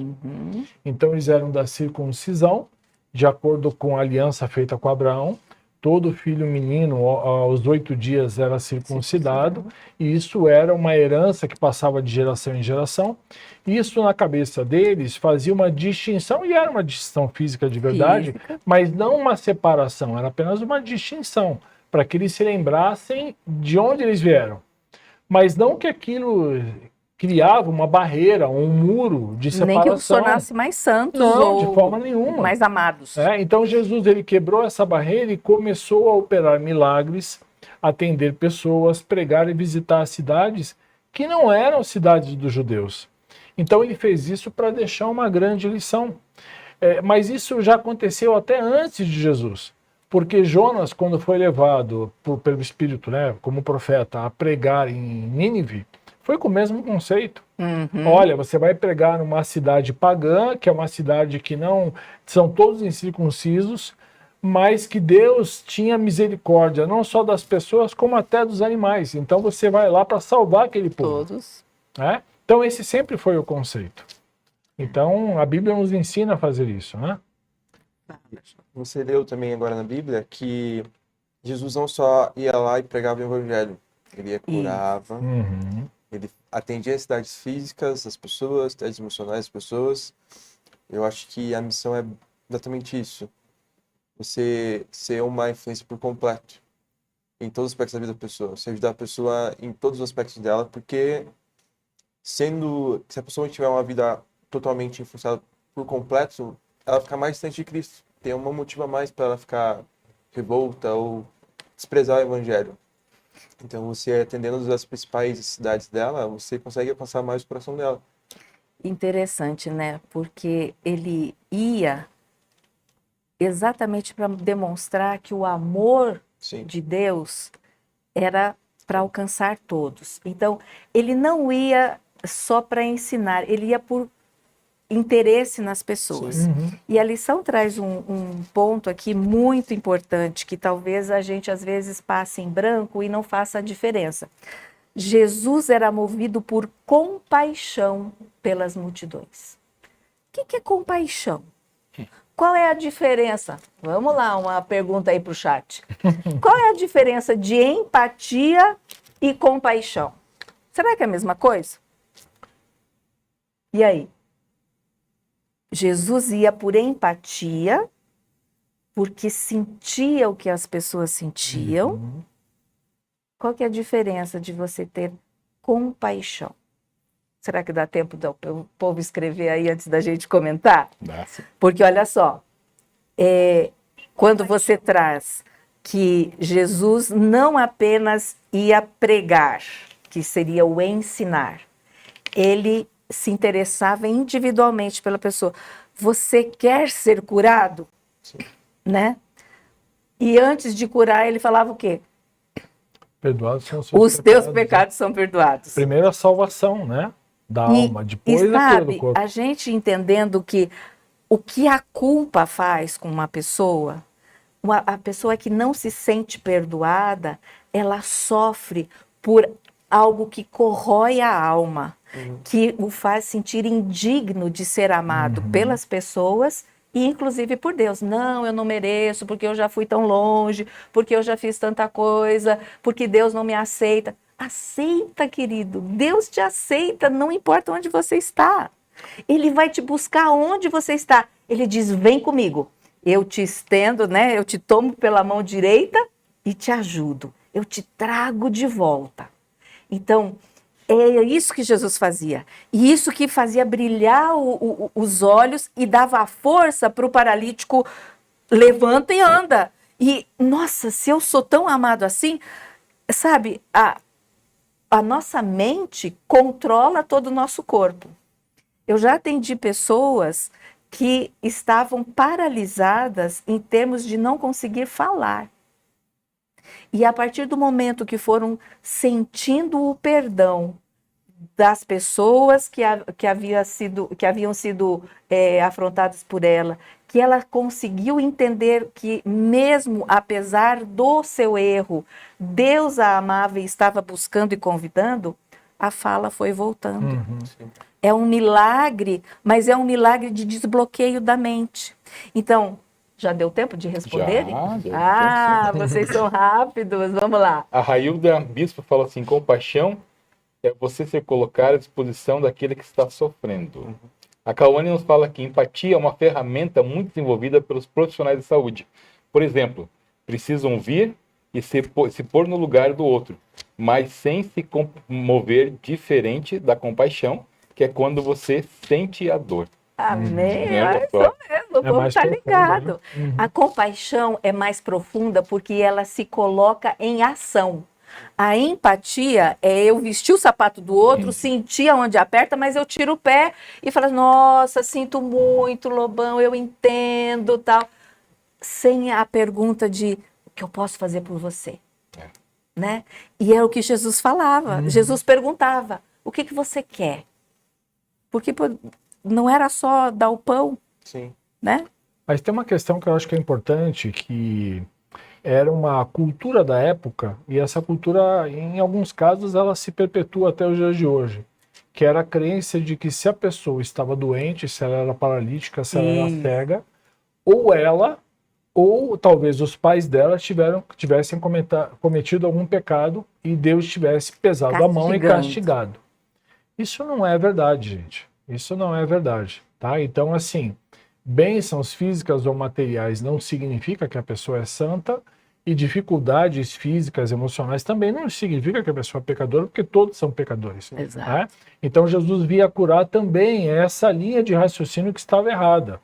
Então eles eram da circuncisão, de acordo com a aliança feita com Abraão. Todo filho menino aos 8 dias era circuncidado, e isso era uma herança que passava de geração em geração. Isso na cabeça deles fazia uma distinção, e era uma distinção física de verdade, mas não uma separação, era apenas uma distinção, para que eles se lembrassem de onde eles vieram. Mas não que aquilo criava uma barreira, um muro de separação. Nem que os tornasse mais santos, não, ou de forma nenhuma. Mais amados. Então Jesus ele quebrou essa barreira e começou a operar milagres, atender pessoas, pregar e visitar cidades que não eram cidades dos judeus. Então ele fez isso para deixar uma grande lição. Mas isso já aconteceu até antes de Jesus. Porque Jonas, quando foi levado pelo Espírito, né, como profeta, a pregar em Nínive, foi com o mesmo conceito. Olha, você vai pregar numa cidade pagã, que é uma cidade que não são todos incircuncisos, mas que Deus tinha misericórdia, não só das pessoas, como até dos animais. Então você vai lá para salvar aquele povo. Todos. Então esse sempre foi o conceito. Então a Bíblia nos ensina a fazer isso, né? Você leu também agora na Bíblia que Jesus não só ia lá e pregava o evangelho, ele curava, ele atendia as necessidades físicas das pessoas, as necessidades emocionais das pessoas. Eu acho que a missão é exatamente isso. Você ser uma influência por completo em todos os aspectos da vida da pessoa. Você ajudar a pessoa em todos os aspectos dela, porque se a pessoa tiver uma vida totalmente influenciada por completo, ela fica mais distante de Cristo. Tem uma motivo a mais para ela ficar revolta ou desprezar o evangelho. Então, você atendendo as principais necessidades dela, você consegue alcançar mais o coração dela. Interessante, né? Porque ele ia exatamente para demonstrar que o amor de Deus era para alcançar todos. Então, ele não ia só para ensinar, ele ia por interesse nas pessoas. E a lição traz um ponto aqui muito importante, que talvez a gente às vezes passe em branco e não faça a diferença. Jesus era movido por compaixão pelas multidões. O que é compaixão? Qual é a diferença? Vamos lá, uma pergunta aí para o chat. Qual é a diferença de empatia e compaixão? Será que é a mesma coisa? E aí? Jesus ia por empatia, porque sentia o que as pessoas sentiam. Qual que é a diferença de você ter compaixão? Será que dá tempo do povo escrever aí antes da gente comentar? Dá, sim. Porque olha só, quando você traz que Jesus não apenas ia pregar, que seria o ensinar, ele se interessava individualmente pela pessoa. você quer ser curado? Sim. Né? E antes de curar, ele falava o quê? Perdoados são os seus Os teus né? pecados são perdoados. Primeiro a salvação, né? Da alma, depois a cura do sabe, corpo. a gente entendendo que o que a culpa faz com uma pessoa, a pessoa que não se sente perdoada, ela sofre por algo que corrói a alma, que o faz sentir indigno de ser amado pelas pessoas e inclusive por Deus. Não, eu não mereço, porque eu já fui tão longe, porque eu já fiz tanta coisa, porque Deus não me aceita. Aceita, querido. Deus te aceita, não importa onde você está. Ele vai te buscar onde você está. Ele diz, vem comigo. Eu te estendo, né? Eu te tomo pela mão direita e te ajudo. Eu te trago de volta. Então, é isso que Jesus fazia. E isso que fazia brilhar os olhos e dava força para o paralítico. Levanta e anda. E, nossa, se eu sou tão amado assim, sabe, a nossa mente controla todo o nosso corpo. Eu já atendi pessoas que estavam paralisadas em termos de não conseguir falar. E a partir do momento que foram sentindo o perdão das pessoas que haviam sido afrontadas por ela, que ela conseguiu entender que mesmo apesar do seu erro, Deus a amava e estava buscando e convidando, a fala foi voltando. Sim. É um milagre, mas é um milagre de desbloqueio da mente. Então, já deu tempo de responderem? Já, deu Vocês são rápidos, vamos lá. A Railda Bispo fala assim: compaixão é você se colocar à disposição daquele que está sofrendo. A Cauane nos fala que empatia é uma ferramenta muito desenvolvida pelos profissionais de saúde. Por exemplo, precisam ouvir e se pôr no lugar do outro, mas sem se comover, diferente da compaixão, que é quando você sente a dor. Amém. Olha É só. isso mesmo, o povo mais está profunda, ligado. né? A compaixão é mais profunda porque ela se coloca em ação. A empatia é eu vestir o sapato do outro, sentir aonde aperta, mas eu tiro o pé e falo, nossa, sinto muito, Lobão, eu entendo, tal. Sem a pergunta de o que eu posso fazer por você. Né? E é o que Jesus falava. Jesus perguntava, o que você quer? Porque não era só dar o pão, Sim. né? Mas tem uma questão que eu acho que é importante, que era uma cultura da época, e essa cultura, em alguns casos, ela se perpetua até os dias de hoje, que era a crença de que se a pessoa estava doente, se ela era paralítica, se ela era cega, ou ela, ou talvez os pais dela tivessem cometido algum pecado e Deus tivesse pesado a mão e castigado. Isso não é verdade, gente. Isso não é verdade, tá? Então, assim, bênçãos físicas ou materiais não significa que a pessoa é santa, e dificuldades físicas, emocionais também não significa que a pessoa é pecadora, porque todos são pecadores. Exato. Né? Então Jesus via curar também essa linha de raciocínio que estava errada.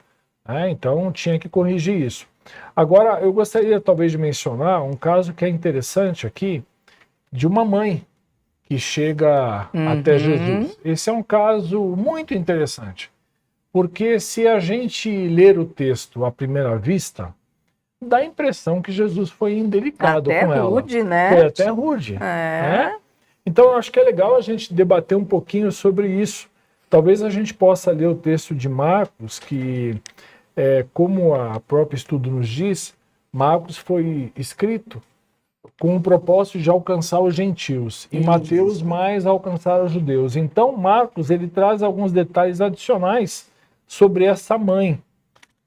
Né? Então tinha que corrigir isso. Agora, eu gostaria talvez de mencionar um caso que é interessante aqui, de uma mãe que chega até Jesus. Esse é um caso muito interessante, porque se a gente ler o texto à primeira vista, dá a impressão que Jesus foi indelicado até com ela. Rude, né? Foi até rude. Né? Então, eu acho que é legal a gente debater um pouquinho sobre isso. Talvez a gente possa ler o texto de Marcos, que, como a próprio estudo nos diz, Marcos foi escrito com o propósito de alcançar os gentios, e Mateus mais alcançar os judeus. Então, Marcos, ele traz alguns detalhes adicionais sobre essa mãe.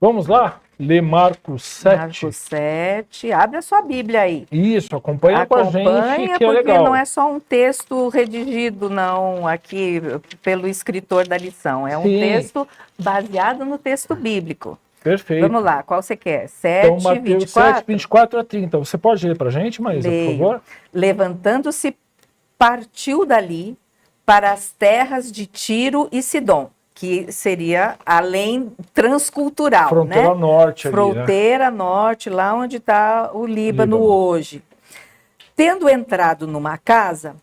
Vamos lá? Ler Marcos 7. Marcos 7. Abre a sua Bíblia aí. Isso, acompanha com a gente, que é porque legal. não é só um texto redigido, não, aqui pelo escritor da lição. É um texto baseado no texto bíblico. Perfeito. Vamos lá, qual você quer? 7, Então, Mateus 24? 7, 24 a 30. Você pode ler para a gente, Maísa, por favor? Levantando-se, partiu dali para as terras de Tiro e Sidom, que seria além transcultural, Fronteira né? norte ali, Fronteira norte, lá onde está o Líbano hoje. Tendo entrado numa casa,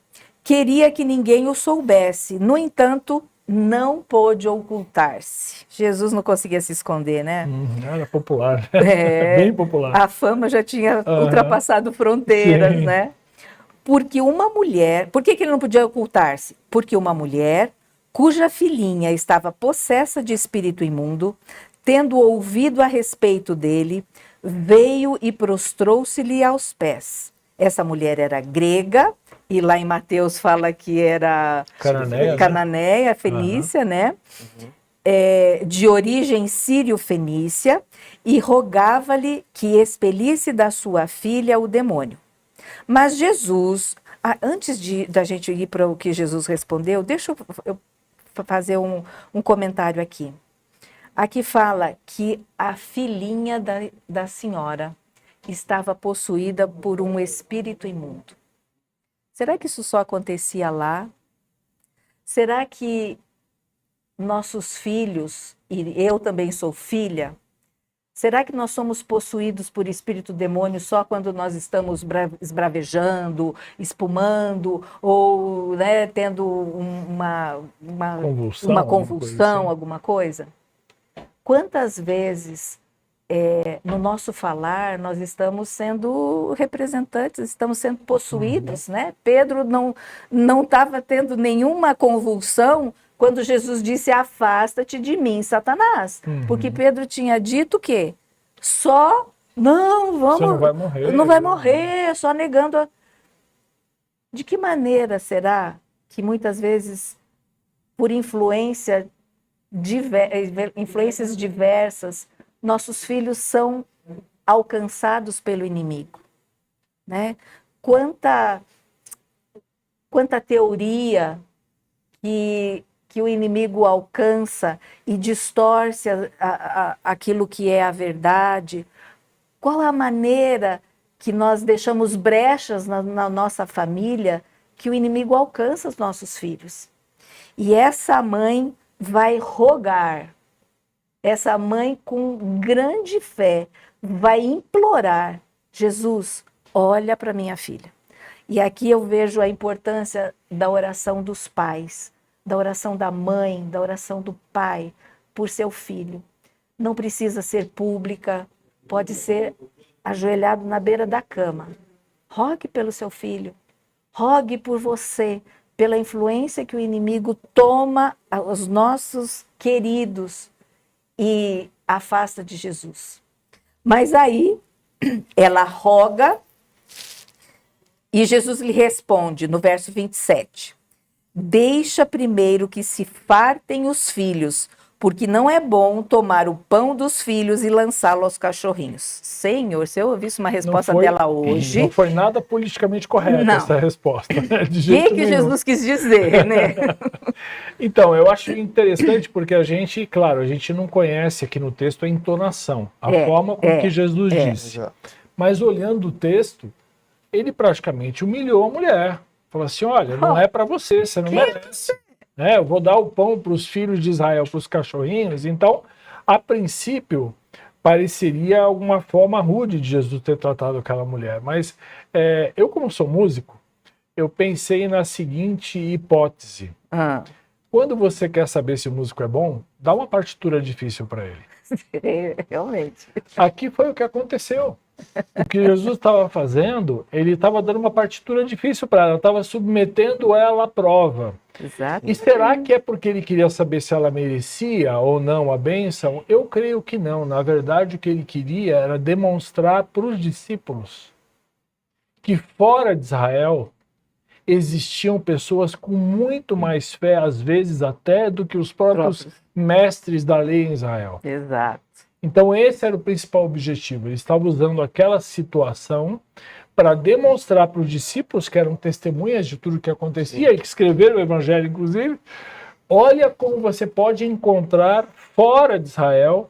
queria que ninguém o soubesse. No entanto, não pôde ocultar-se. Jesus não conseguia se esconder, né? Era popular, É, bem popular. a fama já tinha Aham. ultrapassado fronteiras, Sim. né? Porque uma mulher... Por que ele não podia ocultar-se? Porque uma mulher cuja filhinha estava possessa de espírito imundo, tendo ouvido a respeito dele, veio e prostrou-se-lhe aos pés. Essa mulher era grega, e lá em Mateus fala que era Cananeia, né? cananeia, fenícia, né? De origem sírio-fenícia, e rogava-lhe que expelisse da sua filha o demônio. Mas Jesus, antes da gente ir para o que Jesus respondeu, deixa eu fazer um comentário aqui. Aqui fala que a filhinha da senhora estava possuída por um espírito imundo. Será que isso só acontecia lá? Será que nossos filhos, e eu também sou filha, será que nós somos possuídos por espírito demônio só quando nós estamos esbravejando, espumando, ou, né, tendo uma convulsão, alguma coisa? Quantas vezes no nosso falar nós estamos sendo representantes, estamos sendo possuídos, né? Pedro não estava tendo nenhuma convulsão quando Jesus disse: afasta-te de mim, Satanás. Porque Pedro tinha dito o quê? Você não vai morrer. Não vai morrer, só negando. De que maneira será que muitas vezes, por influências diversas, nossos filhos são alcançados pelo inimigo, né? Quanta teoria que o inimigo alcança e distorce aquilo que é a verdade. Qual a maneira que nós deixamos brechas na nossa família que o inimigo alcança os nossos filhos? E essa mãe vai rogar, essa mãe com grande fé vai implorar: Jesus, olha para minha filha. E aqui eu vejo a importância da oração dos pais, da oração da mãe, da oração do pai por seu filho. Não precisa ser pública, pode ser ajoelhado na beira da cama. Rogue pelo seu filho, rogue por você, pela influência que o inimigo toma aos nossos queridos e afasta de Jesus. Mas aí ela roga e Jesus lhe responde no verso 27. Deixa primeiro que se fartem os filhos, porque não é bom tomar o pão dos filhos e lançá-lo aos cachorrinhos. Senhor, se eu ouvisse uma resposta dela hoje... Não foi nada politicamente correta essa resposta. O que Jesus quis dizer, né? Então, eu acho interessante porque a gente não conhece aqui no texto a entonação, a forma com que Jesus disse. Exato. Mas olhando o texto, ele praticamente humilhou a mulher. Falou assim: olha, não é para você, você não merece. Eu vou dar o pão para os filhos de Israel, para os cachorrinhos. Então, a princípio, pareceria alguma forma rude de Jesus ter tratado aquela mulher. Mas eu, como sou músico, eu pensei na seguinte hipótese. Quando você quer saber se o músico é bom, dá uma partitura difícil para ele. Realmente. Aqui foi o que aconteceu. O que Jesus estava fazendo, ele estava dando uma partitura difícil para ela, estava submetendo ela à prova. Exato. E será que é porque ele queria saber se ela merecia ou não a bênção? Eu creio que não. Na verdade, o que ele queria era demonstrar para os discípulos que fora de Israel existiam pessoas com muito mais fé, às vezes até, do que os próprios mestres da lei em Israel. Exato. Então esse era o principal objetivo. Ele estava usando aquela situação para demonstrar para os discípulos, que eram testemunhas de tudo que acontecia, e que escreveram o evangelho, inclusive, olha como você pode encontrar fora de Israel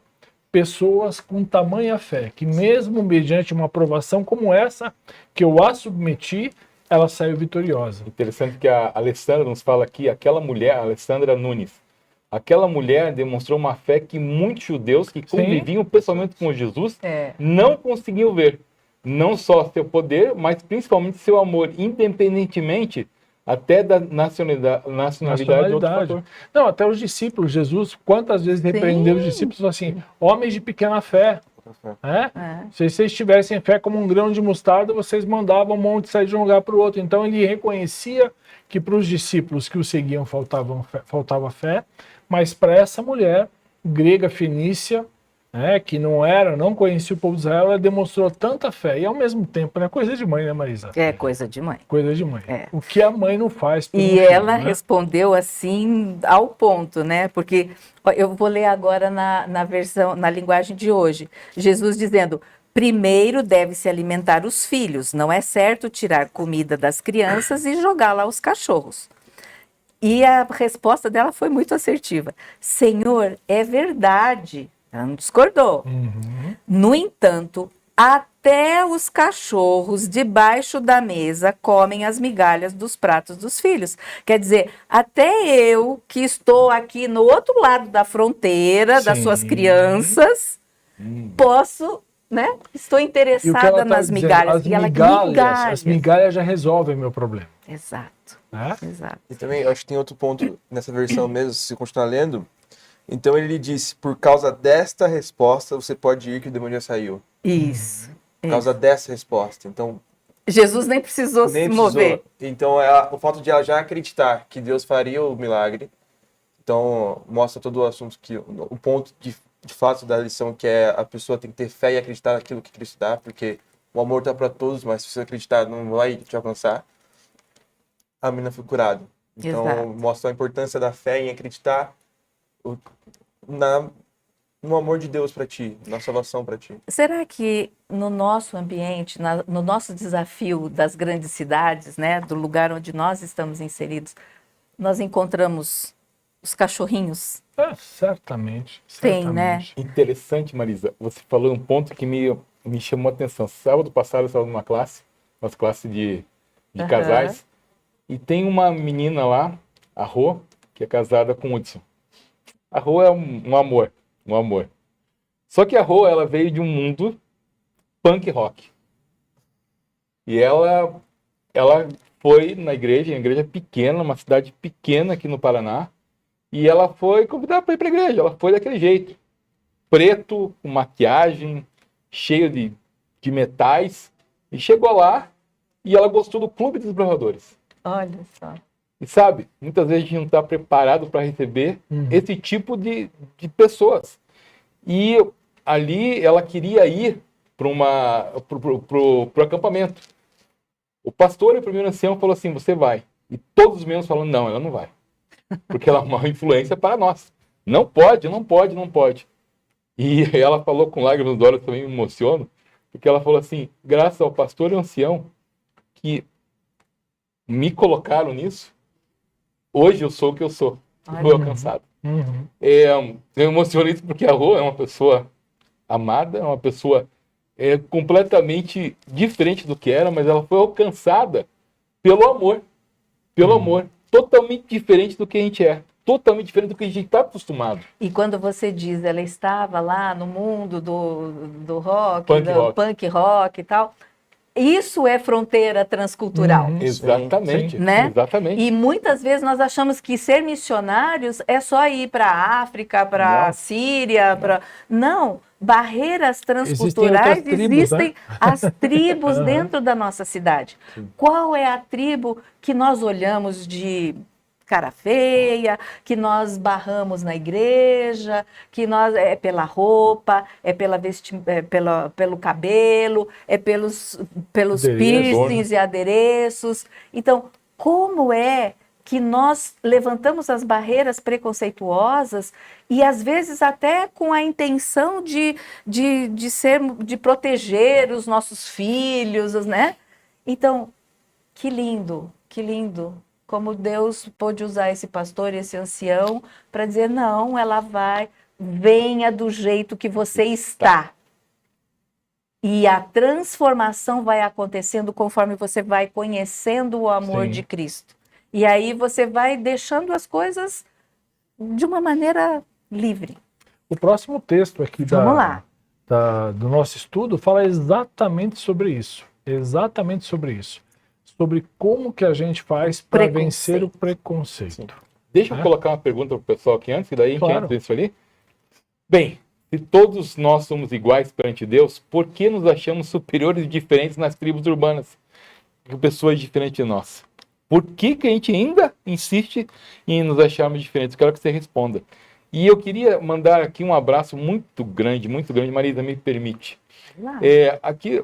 pessoas com tamanha fé, que mesmo mediante uma provação como essa, que eu a submeti, ela saiu vitoriosa. Interessante que a Alessandra nos fala aqui, aquela mulher, a Alessandra Nunes, aquela mulher demonstrou uma fé que muitos judeus que conviviam pessoalmente com Jesus não conseguiam ver. Não só seu poder, mas principalmente seu amor. Independentemente, até da nacionalidade outro fator. Não, até os discípulos, Jesus, quantas vezes repreendeu os discípulos assim, homens de pequena fé. Se vocês tivessem fé como um grão de mostarda, vocês mandavam um monte sair de um lugar para o outro. Então ele reconhecia que para os discípulos que o seguiam faltava fé, mas para essa mulher grega fenícia, que não conhecia o povo de Israel, ela demonstrou tanta fé. E ao mesmo tempo, coisa de mãe, né, Marisa? É coisa de mãe. Coisa de mãe. O que a mãe não faz pelo E filho, ela né? respondeu assim ao ponto, né? Porque eu vou ler agora na versão, na linguagem de hoje. Jesus dizendo: primeiro deve-se alimentar os filhos, não é certo tirar comida das crianças e jogá-la aos cachorros. E a resposta dela foi muito assertiva. Senhor, é verdade. Ela não discordou. No entanto, até os cachorros debaixo da mesa comem as migalhas dos pratos dos filhos. Quer dizer, até eu, que estou aqui no outro lado da fronteira das suas crianças, posso, né? Estou E o que ela interessada tá nas dizendo, migalhas. as migalhas já resolvem meu problema. Exato, Né? exato. E também, eu acho que tem outro ponto nessa versão mesmo, se continuar lendo. Então ele disse, por causa desta resposta, você pode ir que o demônio já saiu. Isso. Por causa dessa resposta. Então, Jesus nem precisou nem se precisou. mover. Então, o fato de ela já acreditar que Deus faria o milagre, então mostra todo o assunto, que o ponto de fato da lição, que é a pessoa tem que ter fé e acreditar naquilo que Cristo dá, porque o amor está para todos, mas se você acreditar, não vai te alcançar. A menina foi curada. Então, Exato. mostra a importância da fé em acreditar no amor de Deus para ti, na salvação para ti. Será que no nosso ambiente, no nosso desafio das grandes cidades, né, do lugar onde nós estamos inseridos, nós encontramos os cachorrinhos? Certamente. Tem, né? Interessante, Marisa. Você falou um ponto que me chamou a atenção. Sábado passado eu estava numa classe, uma classe de casais, e tem uma menina lá, a Rô, que é casada com o Hudson. A Rô é um amor, um amor. Só que a Rô, ela veio de um mundo punk rock. E ela foi na igreja pequena, uma cidade pequena aqui no Paraná, e ela foi convidada para ir para a igreja. Ela foi daquele jeito, preto, com maquiagem, cheio de metais, e chegou lá e ela gostou do Clube dos Bravadores. Olha só. E sabe, muitas vezes a gente não está preparado para receber esse tipo de pessoas. E ali ela queria ir para o acampamento. O pastor e o primeiro ancião falou assim, você vai. E todos os membros falaram, não, ela não vai. Porque ela é uma influência para nós. Não pode, não pode, não pode. E ela falou com lágrimas nos olhos, também me emociono, porque ela falou assim, graças ao pastor e ao ancião que me colocaram nisso, hoje eu sou o que eu sou. Fui alcançado. Eu emociono isso porque a Rô é uma pessoa amada, é uma pessoa completamente diferente do que era, mas ela foi alcançada pelo amor. Pelo amor. Totalmente diferente do que a gente é. Totalmente diferente do que a gente está acostumado. E quando você diz, ela estava lá no mundo do rock, punk rock e tal, isso é fronteira transcultural. Exatamente, né? Exatamente. E muitas vezes nós achamos que ser missionários é só ir para a África, para a Síria, para... Não, barreiras transculturais existem, as tribos dentro da nossa cidade. Qual é a tribo que nós olhamos de cara feia, que nós barramos na igreja, que nós é pela roupa, é pelo cabelo, é pelos piercings e adereços. Então, como é que nós levantamos as barreiras preconceituosas e às vezes até com a intenção de proteger os nossos filhos, né? Então, que lindo, que lindo. Como Deus pôde usar esse pastor e esse ancião para dizer, não, ela venha do jeito que você está. E a transformação vai acontecendo conforme você vai conhecendo o amor de Cristo. E aí você vai deixando as coisas de uma maneira livre. O próximo texto aqui do nosso estudo fala exatamente sobre isso. Exatamente sobre isso. sobre como que a gente faz para vencer o preconceito. Deixa eu colocar uma pergunta para o pessoal aqui antes, e daí a gente Claro. entra nisso ali. Bem, se todos nós somos iguais perante Deus, por que nos achamos superiores e diferentes nas tribos urbanas? Com pessoas diferentes de nós. Por que que a gente ainda insiste em nos acharmos diferentes? Quero que você responda. E eu queria mandar aqui um abraço muito grande, Marisa, me permite. Lá. Aqui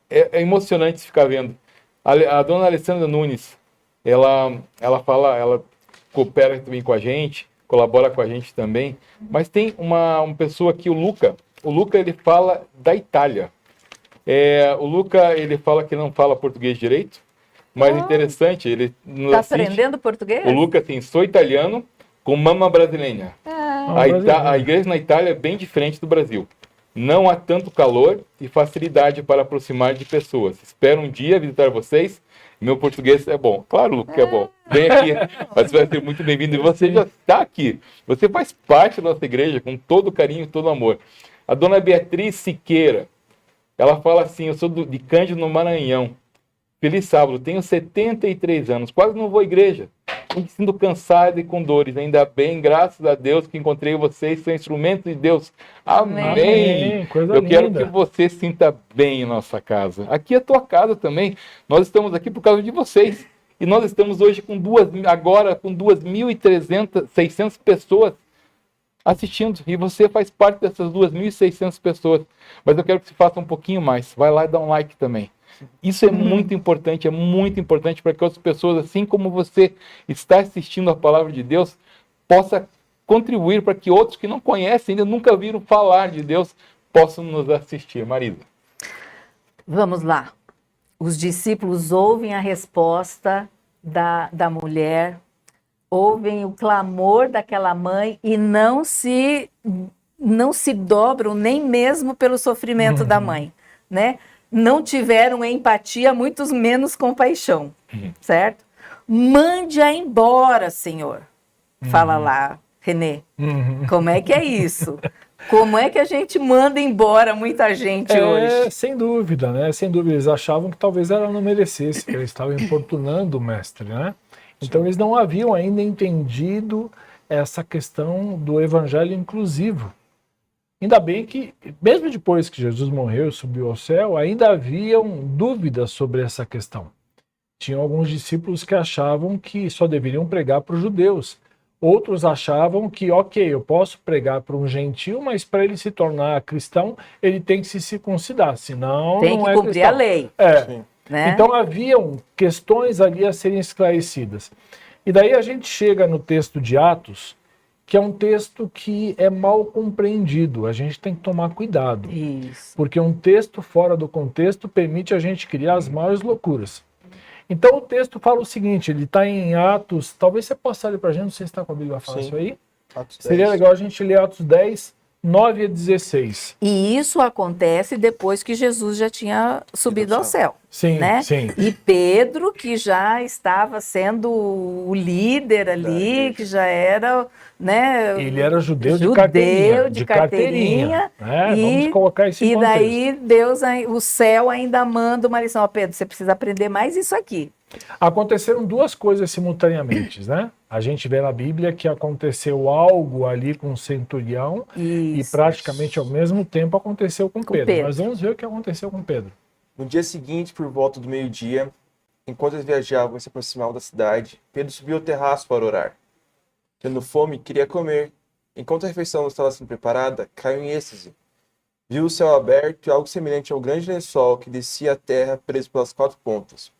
é emocionante ficar vendo. A dona Alessandra Nunes, ela coopera também com a gente, colabora com a gente também, mas tem uma pessoa aqui, o Luca, ele fala da Itália. O Luca, ele fala que não fala português direito, mas interessante, ele nos Tá assiste. aprendendo português? O Luca tem sou italiano com mama brasileira. A igreja na Itália é bem diferente do Brasil. Não há tanto calor e facilidade para aproximar de pessoas. Espero um dia visitar vocês. Meu português é bom. Claro, Luca, é bom. Vem aqui, você vai ser muito bem-vindo. E você já está aqui. Você faz parte da nossa igreja com todo carinho e todo amor. A dona Beatriz Siqueira, ela fala assim, eu sou de Cândido, no Maranhão. Feliz sábado, tenho 73 anos, quase não vou à igreja. Me sinto cansado e com dores. Ainda bem, graças a Deus, que encontrei vocês, são instrumentos de Deus. Amém. Amém. Coisa Eu quero linda. que você se sinta bem em nossa casa. Aqui é a tua casa também. Nós estamos aqui por causa de vocês. E nós estamos hoje com 2.300, 600 pessoas assistindo. E você faz parte dessas 2.600 pessoas. Mas eu quero que você faça um pouquinho mais. Vai lá e dá um like também. Isso é muito importante para que outras pessoas, assim como você está assistindo a palavra de Deus, possa contribuir para que outros que não conhecem, ainda nunca viram falar de Deus, possam nos assistir. Marisa. Vamos lá. Os discípulos ouvem a resposta da mulher, ouvem o clamor daquela mãe e não se dobram nem mesmo pelo sofrimento da mãe, né? Não tiveram empatia, muitos menos compaixão, certo? Mande-a embora, Senhor. Fala lá, Renê. Como é que é isso? Como é que a gente manda embora muita gente hoje? Sem dúvida, né? Sem dúvida. Eles achavam que talvez ela não merecesse, que eles estavam importunando o mestre, né? Então eles não haviam ainda entendido essa questão do evangelho inclusivo. Ainda bem que, mesmo depois que Jesus morreu e subiu ao céu, ainda haviam dúvidas sobre essa questão. Tinham alguns discípulos que achavam que só deveriam pregar para os judeus. Outros achavam que, ok, eu posso pregar para um gentil, mas para ele se tornar cristão, ele tem que se circuncidar, senão Tem não que é cumprir cristão. a lei. Sim. Né? Então haviam questões ali a serem esclarecidas. E daí a gente chega no texto de Atos, que é um texto que é mal compreendido. A gente tem que tomar cuidado. Isso. Porque um texto fora do contexto permite a gente criar as maiores loucuras. Então o texto fala o seguinte, ele está em Atos, talvez você possa ler para a gente, não sei se está com a Bíblia fácil Sim. aí. Atos Seria 10. legal a gente ler Atos 10, 9 a 16. E isso acontece depois que Jesus já tinha subido ao céu. Sim, Né? sim. E Pedro, que já estava sendo o líder ali, que já era, né? Ele era judeu de carteirinha. carteirinha. Né? E, Vamos colocar isso em e contexto. daí Deus, o céu ainda manda uma lição. Ó, Pedro, você precisa aprender mais isso aqui. Aconteceram duas coisas simultaneamente, né? A gente vê na Bíblia que aconteceu algo ali com o centurião e Isso. praticamente ao mesmo tempo aconteceu com Pedro. Pedro. Mas vamos ver o que aconteceu com Pedro. No dia seguinte, por volta do meio-dia, enquanto eles viajavam e se aproximavam da cidade, Pedro subiu ao terraço para orar. Tendo fome, queria comer. Enquanto a refeição estava sendo preparada, caiu em êxtase. Viu o céu aberto e algo semelhante a um grande lençol que descia à terra preso pelas quatro pontas,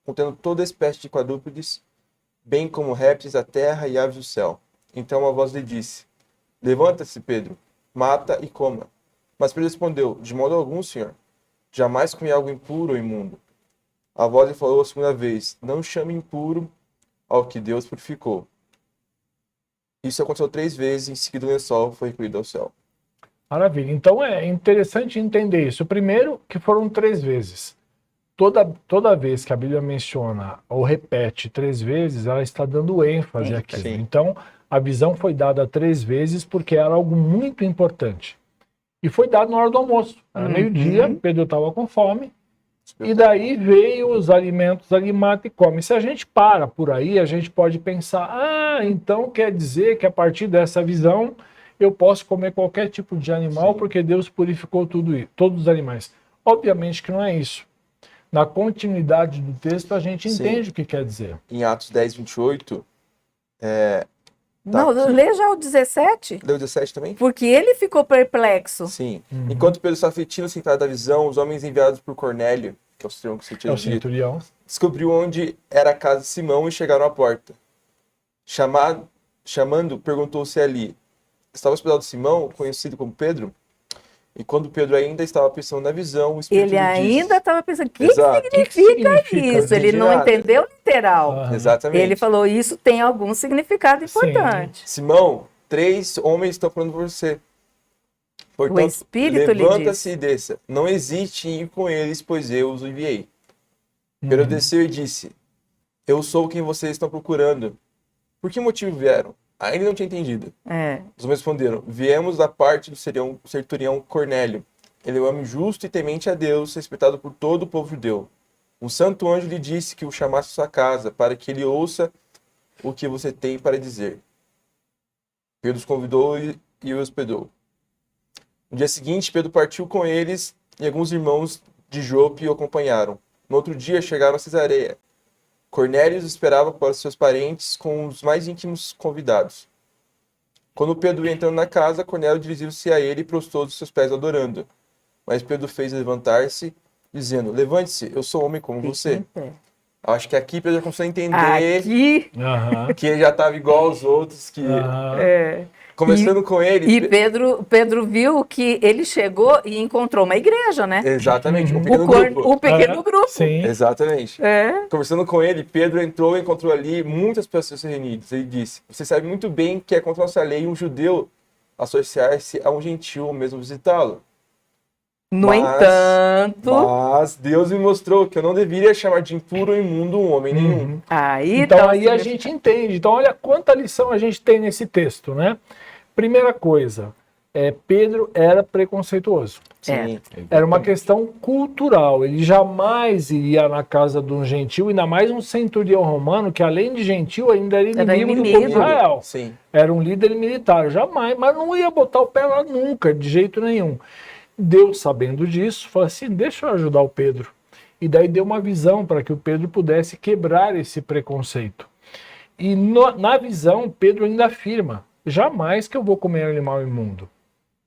contendo toda espécie de quadrúpedes, bem como répteis da terra e aves do céu. Então uma voz lhe disse: Levanta-se, Pedro, mata e coma. Mas Pedro respondeu: De modo algum, Senhor. Jamais comi algo impuro ou imundo. A voz lhe falou a segunda vez: Não chame impuro ao que Deus purificou. Isso aconteceu 3 vezes, em seguida o lençol foi recolhido ao céu. Maravilha. Então é interessante entender isso. O primeiro, que foram 3 vezes. Toda vez que a Bíblia menciona ou repete 3 vezes, ela está dando ênfase aqui. Sim. Então, a visão foi dada 3 vezes porque era algo muito importante. E foi dado na hora do almoço. Era meio-dia, Pedro estava com fome, E daí veio os alimentos ali, mata e come. Se a gente para por aí, a gente pode pensar, então quer dizer que a partir dessa visão eu posso comer qualquer tipo de animal Sim. porque Deus purificou todos os animais. Obviamente que não é isso. Na continuidade do texto a gente Sim. entende o que quer dizer. Em Atos 10, 28, Não, aqui. lê já o 17, leu 17 também? porque ele ficou perplexo. Sim. Uhum. Enquanto Pedro estava aflitindo sentado da visão, os homens enviados por Cornélio, que é o centurião que você É tinha o dito, centurião. descobriu onde era a casa de Simão e chegaram à porta. Chamando, perguntou se ali estava hospedado Simão, conhecido como Pedro. E quando Pedro ainda estava pensando na visão, o Espírito Ele lhe disse... ainda estava pensando, o que Exato. significa que isso? Ele Entendi não nada. entendeu literal. Aham. Exatamente. Ele falou, isso tem algum significado Sim. importante. Simão, 3 homens estão falando por você. Portanto, Espírito lhe levanta-se disse. e desça. Não hesite em ir com eles, pois eu os enviei. Pedro Uhum. desceu e disse, eu sou quem vocês estão procurando. Por que motivo vieram? Ainda não tinha entendido. É. Os homens responderam, viemos da parte do centurião Cornélio. Ele é um homem justo e temente a Deus, respeitado por todo o povo judeu. Um santo anjo lhe disse que o chamasse à sua casa, para que ele ouça o que você tem para dizer. Pedro os convidou e o hospedou. No dia seguinte, Pedro partiu com eles e alguns irmãos de Jope o acompanharam. No outro dia, chegaram a Cesareia. Cornélio os esperava para seus parentes com os mais íntimos convidados. Quando Pedro ia entrando na casa, Cornélio dirigiu-se a ele e prostrou os seus pés adorando. Mas Pedro fez levantar-se, dizendo, levante-se, eu sou homem como você. Acho que aqui Pedro já começou a entender Aqui, Aham. que ele já estava igual aos outros, que Aham. começando com ele... e Pedro viu que ele chegou e encontrou uma igreja, né? Exatamente, um O, pequeno cor- grupo. o pequeno grupo. Sim. Exatamente. É. Conversando com ele, Pedro entrou e encontrou ali muitas pessoas reunidas. Ele disse, você sabe muito bem que é contra a nossa lei um judeu associar-se a um gentil ou mesmo visitá-lo. No Mas- entanto, Mas Deus me mostrou que eu não deveria chamar de impuro ou imundo um homem nenhum. Uhum. aí Então tá o aí a significado. gente entende. Então olha quanta lição a gente tem nesse texto, né? Primeira coisa, Pedro era preconceituoso. Sim. Era uma questão cultural. Ele jamais iria na casa de um gentil, ainda mais um centurião romano, que além de gentil ainda era inimigo do povo de Israel. Sim. Era um líder militar, jamais, mas não ia botar o pé lá nunca, de jeito nenhum. Deus, sabendo disso, falou assim, deixa eu ajudar o Pedro. E daí deu uma visão para que o Pedro pudesse quebrar esse preconceito. E na visão, Pedro ainda afirma, jamais que eu vou comer animal imundo.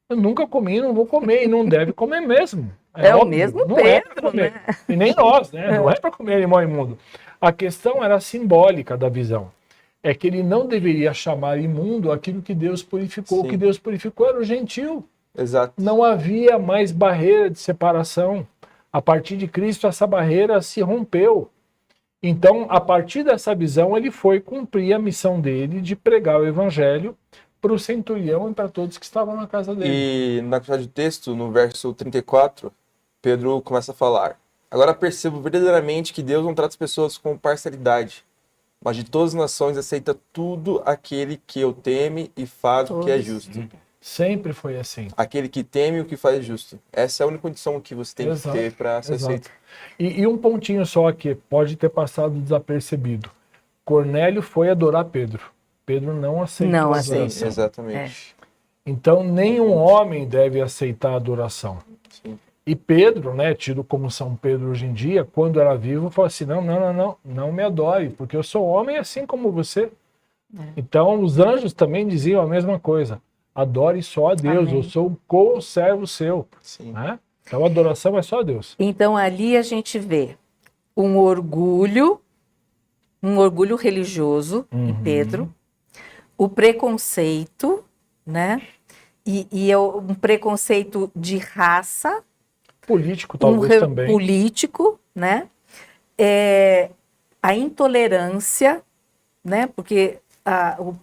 Eu nunca comi, não vou comer, e não deve comer mesmo. É o óbvio, mesmo não é pra Pedro, comer. né? E nem nós, né? Não é para comer animal imundo. A questão era simbólica da visão. É que ele não deveria chamar imundo aquilo que Deus purificou. Sim. O que Deus purificou era o gentil. Exato. Não havia mais barreira de separação. A partir de Cristo, essa barreira se rompeu. Então, a partir dessa visão, ele foi cumprir a missão dele de pregar o evangelho para o centurião e para todos que estavam na casa dele. E na passagem do texto, no verso 34, Pedro começa a falar. Agora percebo verdadeiramente que Deus não trata as pessoas com parcialidade, mas de todas as nações aceita tudo aquele que o teme e faz o que é Todos. justo. Sempre foi assim. Aquele que teme o que faz justo. Essa é a única condição que você tem Exato, que ter para ser exato. aceito. E um pontinho só aqui, pode ter passado desapercebido. Cornélio foi adorar Pedro. Pedro não aceitou Não a aceitou. adoração. Exatamente. Então, nenhum homem deve aceitar a adoração. Sim. E Pedro, né, tido como São Pedro hoje em dia, quando era vivo, falou assim, não me adore, porque eu sou homem assim como você. Então, os anjos também diziam a mesma coisa. Adore só a Deus, Amém. eu sou um co-servo seu. Sim. Né? Então, a adoração é só a Deus. Então ali a gente vê um orgulho religioso em Pedro, o preconceito, né? E é um preconceito de raça, Político, talvez, também. político, né? A intolerância, né? Porque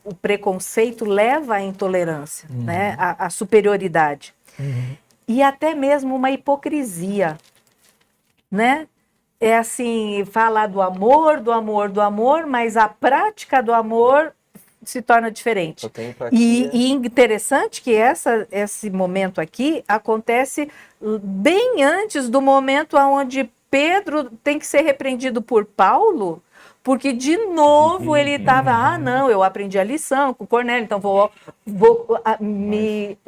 o preconceito leva à intolerância, né? À superioridade. E até mesmo uma hipocrisia, né? É assim, falar do amor, mas a prática do amor se torna diferente. Só tem empatia. E interessante que esse momento aqui acontece bem antes do momento onde Pedro tem que ser repreendido por Paulo, porque de novo ele estava, não, eu aprendi a lição com Cornélio, então vou me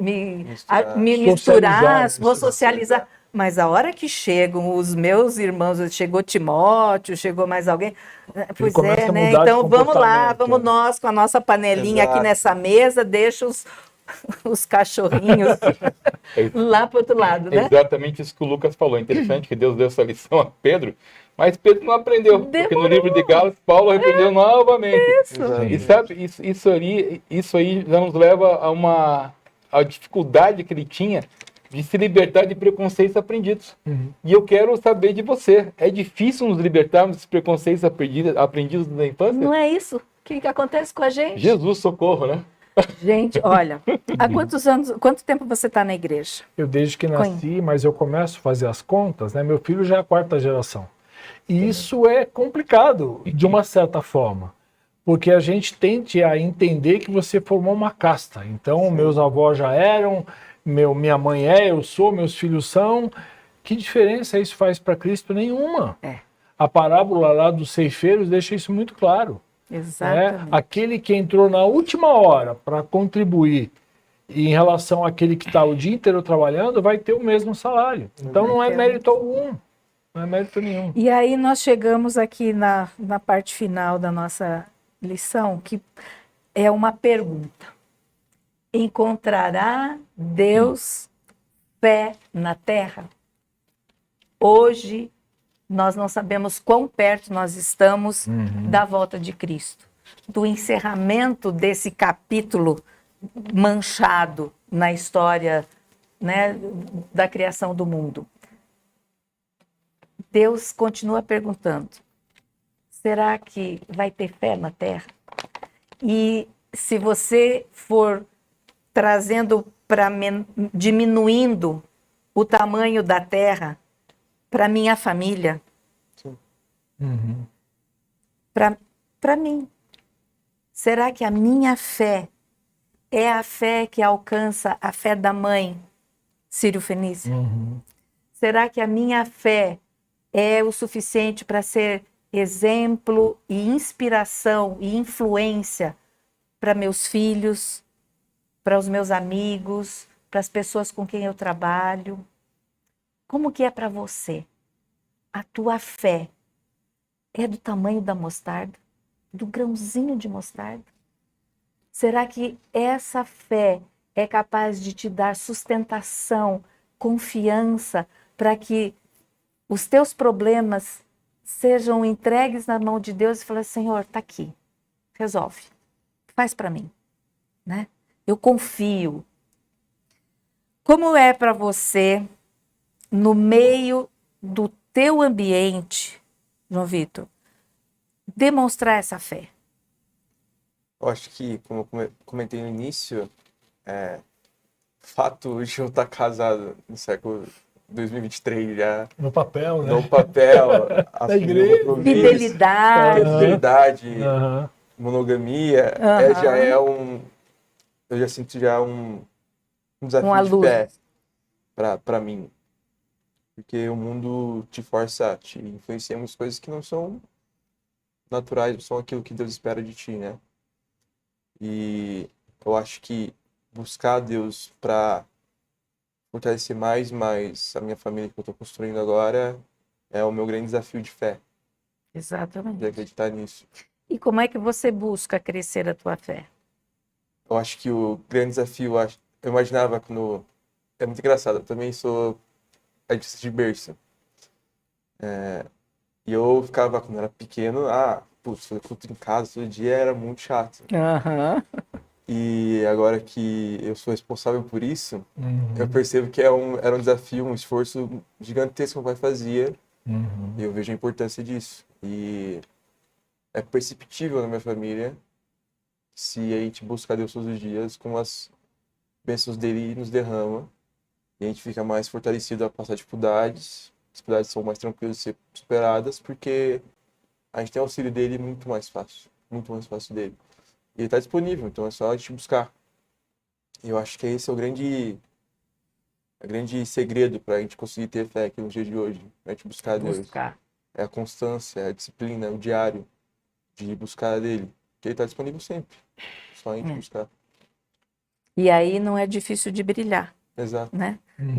misturar, vou socializar. Mas a hora que chegam os meus irmãos, chegou Timóteo, chegou mais alguém, pois começa a né? mudar de Então vamos lá, comportamento. vamos nós com a nossa panelinha aqui Exato. nessa mesa, deixa os cachorrinhos lá para o outro lado, É né? exatamente isso que o Lucas falou. É interessante que Deus deu essa lição a Pedro, mas Pedro não aprendeu. Porque no livro de Gálatas, Paulo repreendeu novamente. Exato. E sabe, isso aí já nos leva a dificuldade que ele tinha de se libertar de preconceitos aprendidos. E eu quero saber de você. É difícil nos libertarmos desses preconceitos aprendidos da infância? Não é isso? O que acontece com a gente? Jesus, socorro, né? Gente, olha, há quanto tempo você está na igreja? Eu desde que nasci, mas eu começo a fazer as contas, né? Meu filho já é a 4ª geração. E isso é complicado, de uma certa forma. Porque a gente tende a entender que você formou uma casta. Então, meus avós já eram, minha mãe é, eu sou, meus filhos são. Que diferença isso faz para Cristo? Nenhuma. A parábola lá dos ceifeiros deixa isso muito claro. Exatamente. Aquele que entrou na última hora para contribuir em relação àquele que está o dia inteiro trabalhando, vai ter o mesmo salário. Então não é mérito algum, não é mérito nenhum. E aí nós chegamos aqui na parte final da nossa lição, que é uma pergunta. Encontrará Deus fé na terra? Hoje nós não sabemos quão perto nós estamos da volta de Cristo, do encerramento desse capítulo manchado na história, né, da criação do mundo. Deus continua perguntando, será que vai ter fé na terra? E se você for trazendo diminuindo o tamanho da terra, para minha família, para mim. Será que a minha fé é a fé que alcança a fé da mãe Sírio Fenícia? Será que a minha fé é o suficiente para ser exemplo e inspiração e influência para meus filhos, para os meus amigos, para as pessoas com quem eu trabalho? Como que é para você? A tua fé é do tamanho da mostarda? Do grãozinho de mostarda? Será que essa fé é capaz de te dar sustentação, confiança, para que os teus problemas sejam entregues na mão de Deus e falar, Senhor, está aqui, resolve, faz para mim, né? Eu confio. Como é para você, no meio do teu ambiente, João Vitor, demonstrar essa fé? Eu acho que, como eu comentei no início, fato de eu estar casado no século 2023 já, No papel, né? no papel, assumir igreja. um compromisso, fidelidade, monogamia, já é eu já sinto já um desafio de fé para mim. Porque o mundo te força, te influencia em muitas coisas que não são naturais, não são aquilo que Deus espera de ti, né? E eu acho que buscar Deus para fortalecer mais a minha família que eu estou construindo agora é o meu grande desafio de fé, Exatamente. de acreditar nisso. E como é que você busca crescer a tua fé? Eu acho que o grande desafio, eu imaginava quando... É muito engraçado, eu também sou artista de berço. E eu ficava, quando era pequeno, fazer culto em casa todo dia era muito chato. E agora que eu sou responsável por isso, eu percebo que era um desafio, um esforço gigantesco que o pai fazia. E eu vejo a importância disso. E é perceptível na minha família se a gente buscar Deus todos os dias, como as bênçãos dele nos derrama. E a gente fica mais fortalecido a passar dificuldades. As dificuldades são mais tranquilas de ser superadas, porque a gente tem auxílio dele muito mais fácil dele. E ele está disponível, então é só a gente buscar. E eu acho que esse é o grande O grande segredo para a gente conseguir ter fé aqui nos dias de hoje, para a gente buscar a Deus, Buscar. é a constância, é a disciplina, é o diário de buscar a dele, que ele está disponível sempre, só a gente buscar. E aí não é difícil de brilhar, Exato. né? Uhum.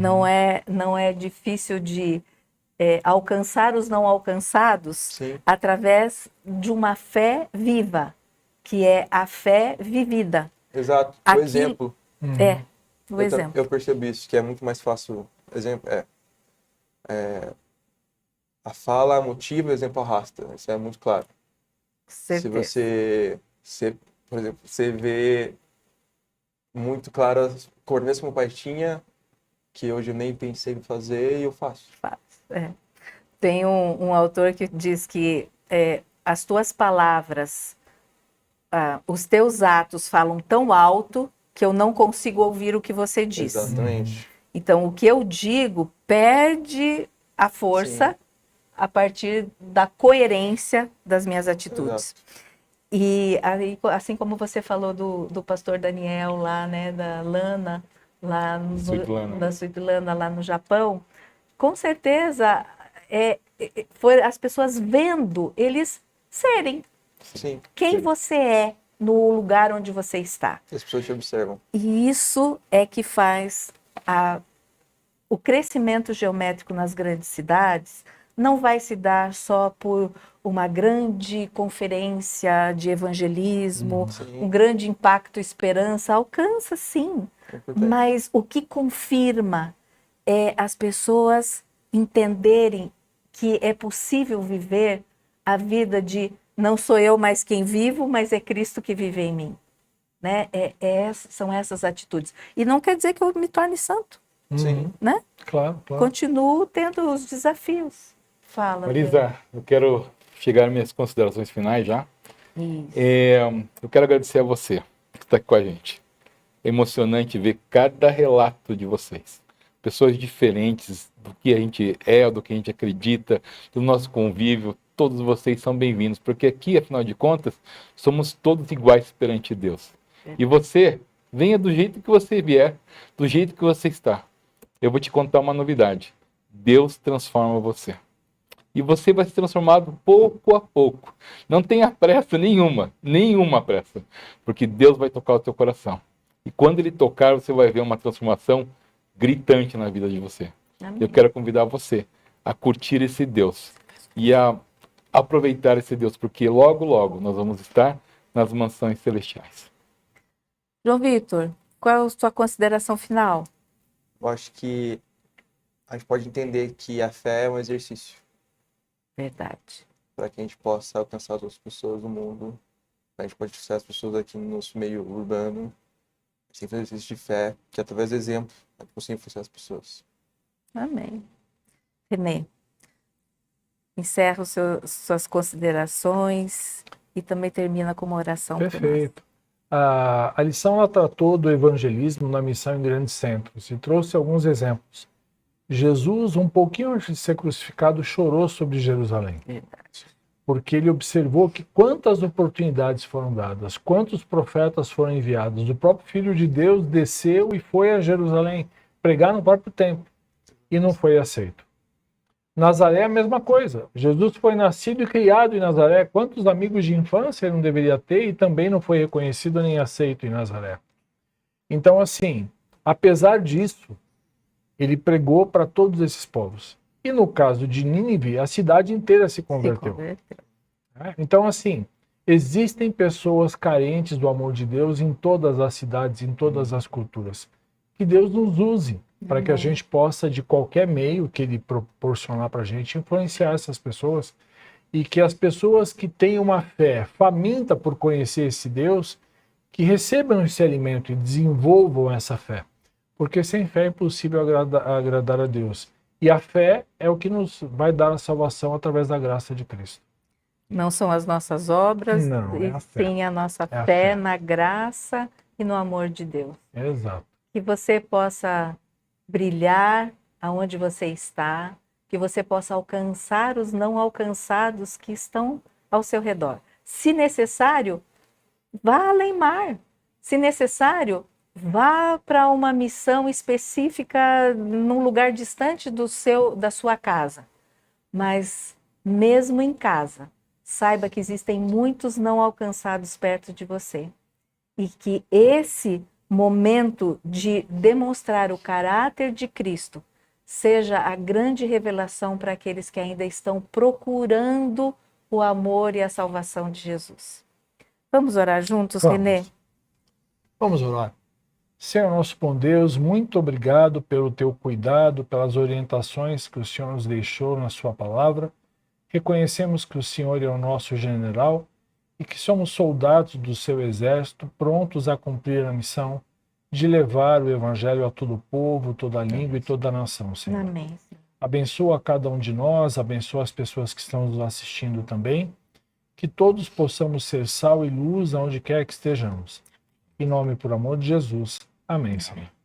Não é difícil de alcançar os não alcançados Sim, através de uma fé viva, que é a fé vivida. exato. O Aquilo- exemplo, Uhum. O exemplo. eu percebo isso, que é muito mais fácil. Exemplo, a fala motiva, o exemplo arrasta. Isso é muito claro. Se Certeza. por exemplo, você vê muito claro a coordenação que meu pai tinha, que hoje eu nem pensei em fazer e eu faço. Tem um autor que diz que as tuas palavras, os teus atos falam tão alto que eu não consigo ouvir o que você diz. Exatamente. Então, o que eu digo perde a força Sim. a partir da coerência das minhas atitudes. E aí, assim como você falou do pastor Daniel lá, né, da Lana, da Suítlana lá no Japão, com certeza foi as pessoas vendo eles serem Sim. quem Sim. você é no lugar onde você está. As pessoas te observam. E isso é que faz o crescimento geométrico nas grandes cidades não vai se dar só por uma grande conferência de evangelismo, Sim. um grande impacto esperança, alcança sim, É importante. mas o que confirma é as pessoas entenderem que é possível viver a vida de não sou eu mais quem vivo, mas é Cristo que vive em mim. Né? São essas atitudes. E não quer dizer que eu me torne santo, Sim. né? Claro, claro. Continuo tendo os desafios. Fala. Marisa, eu quero chegar às minhas considerações finais já. Isso. Eu quero agradecer a você que está aqui com a gente. É emocionante ver cada relato de vocês. Pessoas diferentes do que a gente é, do que a gente acredita, do nosso convívio. Todos vocês são bem-vindos, porque aqui, afinal de contas, somos todos iguais perante Deus. E você, venha do jeito que você vier, do jeito que você está. Eu vou te contar uma novidade. Deus transforma você. E você vai ser transformado pouco a pouco. Não tenha pressa nenhuma pressa, porque Deus vai tocar o teu coração. E quando Ele tocar, você vai ver uma transformação gritante na vida de você. Amém. Eu quero convidar você a curtir esse Deus e a aproveitar esse Deus, porque logo, logo nós vamos estar nas mansões celestiais. João Vitor, qual é a sua consideração final? Eu acho que a gente pode entender que a fé é um exercício Verdade. para que a gente possa alcançar as outras pessoas do mundo. A gente pode alcançar as pessoas aqui no nosso meio urbano. Sem fazer exercício de fé, que através do exemplo é possível influenciar as pessoas. Amém. Renê, encerra suas considerações e também termina com uma oração. por nós. Perfeito. A lição ela tratou do evangelismo na missão em grandes centros e trouxe alguns exemplos. Jesus, um pouquinho antes de ser crucificado, chorou sobre Jerusalém, Verdade. porque ele observou que quantas oportunidades foram dadas, quantos profetas foram enviados. O próprio Filho de Deus desceu e foi a Jerusalém pregar no próprio templo e não foi aceito. Nazaré é a mesma coisa. Jesus foi nascido e criado em Nazaré. Quantos amigos de infância ele não deveria ter e também não foi reconhecido nem aceito em Nazaré? Então, assim, apesar disso, ele pregou para todos esses povos. E no caso de Nínive, a cidade inteira se converteu. Então, assim, existem pessoas carentes do amor de Deus em todas as cidades, em todas as culturas. Que Deus nos use para que a gente possa, de qualquer meio que Ele proporcionar para a gente, influenciar essas pessoas e que as pessoas que têm uma fé faminta por conhecer esse Deus, que recebam esse alimento e desenvolvam essa fé. Porque sem fé é impossível agradar a Deus. E a fé é o que nos vai dar a salvação através da graça de Cristo. Não são as nossas obras, Não, é e a fé. sim a nossa É a fé fé. na graça e no amor de Deus. Exato. Que você possa brilhar aonde você está, que você possa alcançar os não alcançados que estão ao seu redor. Se necessário, vá além mar. Se necessário, Vá para uma missão específica num lugar distante da sua casa. Mas mesmo em casa, saiba que existem muitos não alcançados perto de você. E que esse momento de demonstrar o caráter de Cristo seja a grande revelação para aqueles que ainda estão procurando o amor e a salvação de Jesus. Vamos orar juntos, Vamos. Renê? Vamos orar. Senhor nosso bom Deus, muito obrigado pelo teu cuidado, pelas orientações que o Senhor nos deixou na sua palavra. Reconhecemos que o Senhor é o nosso general e que somos soldados do seu exército, prontos a cumprir a missão de levar o evangelho a todo o povo, toda a língua e toda a nação, Senhor. Amém. Abençoa cada um de nós, abençoa as pessoas que estão nos assistindo também, que todos possamos ser sal e luz aonde quer que estejamos. Em nome e por amor de Jesus. Amém, Senhor.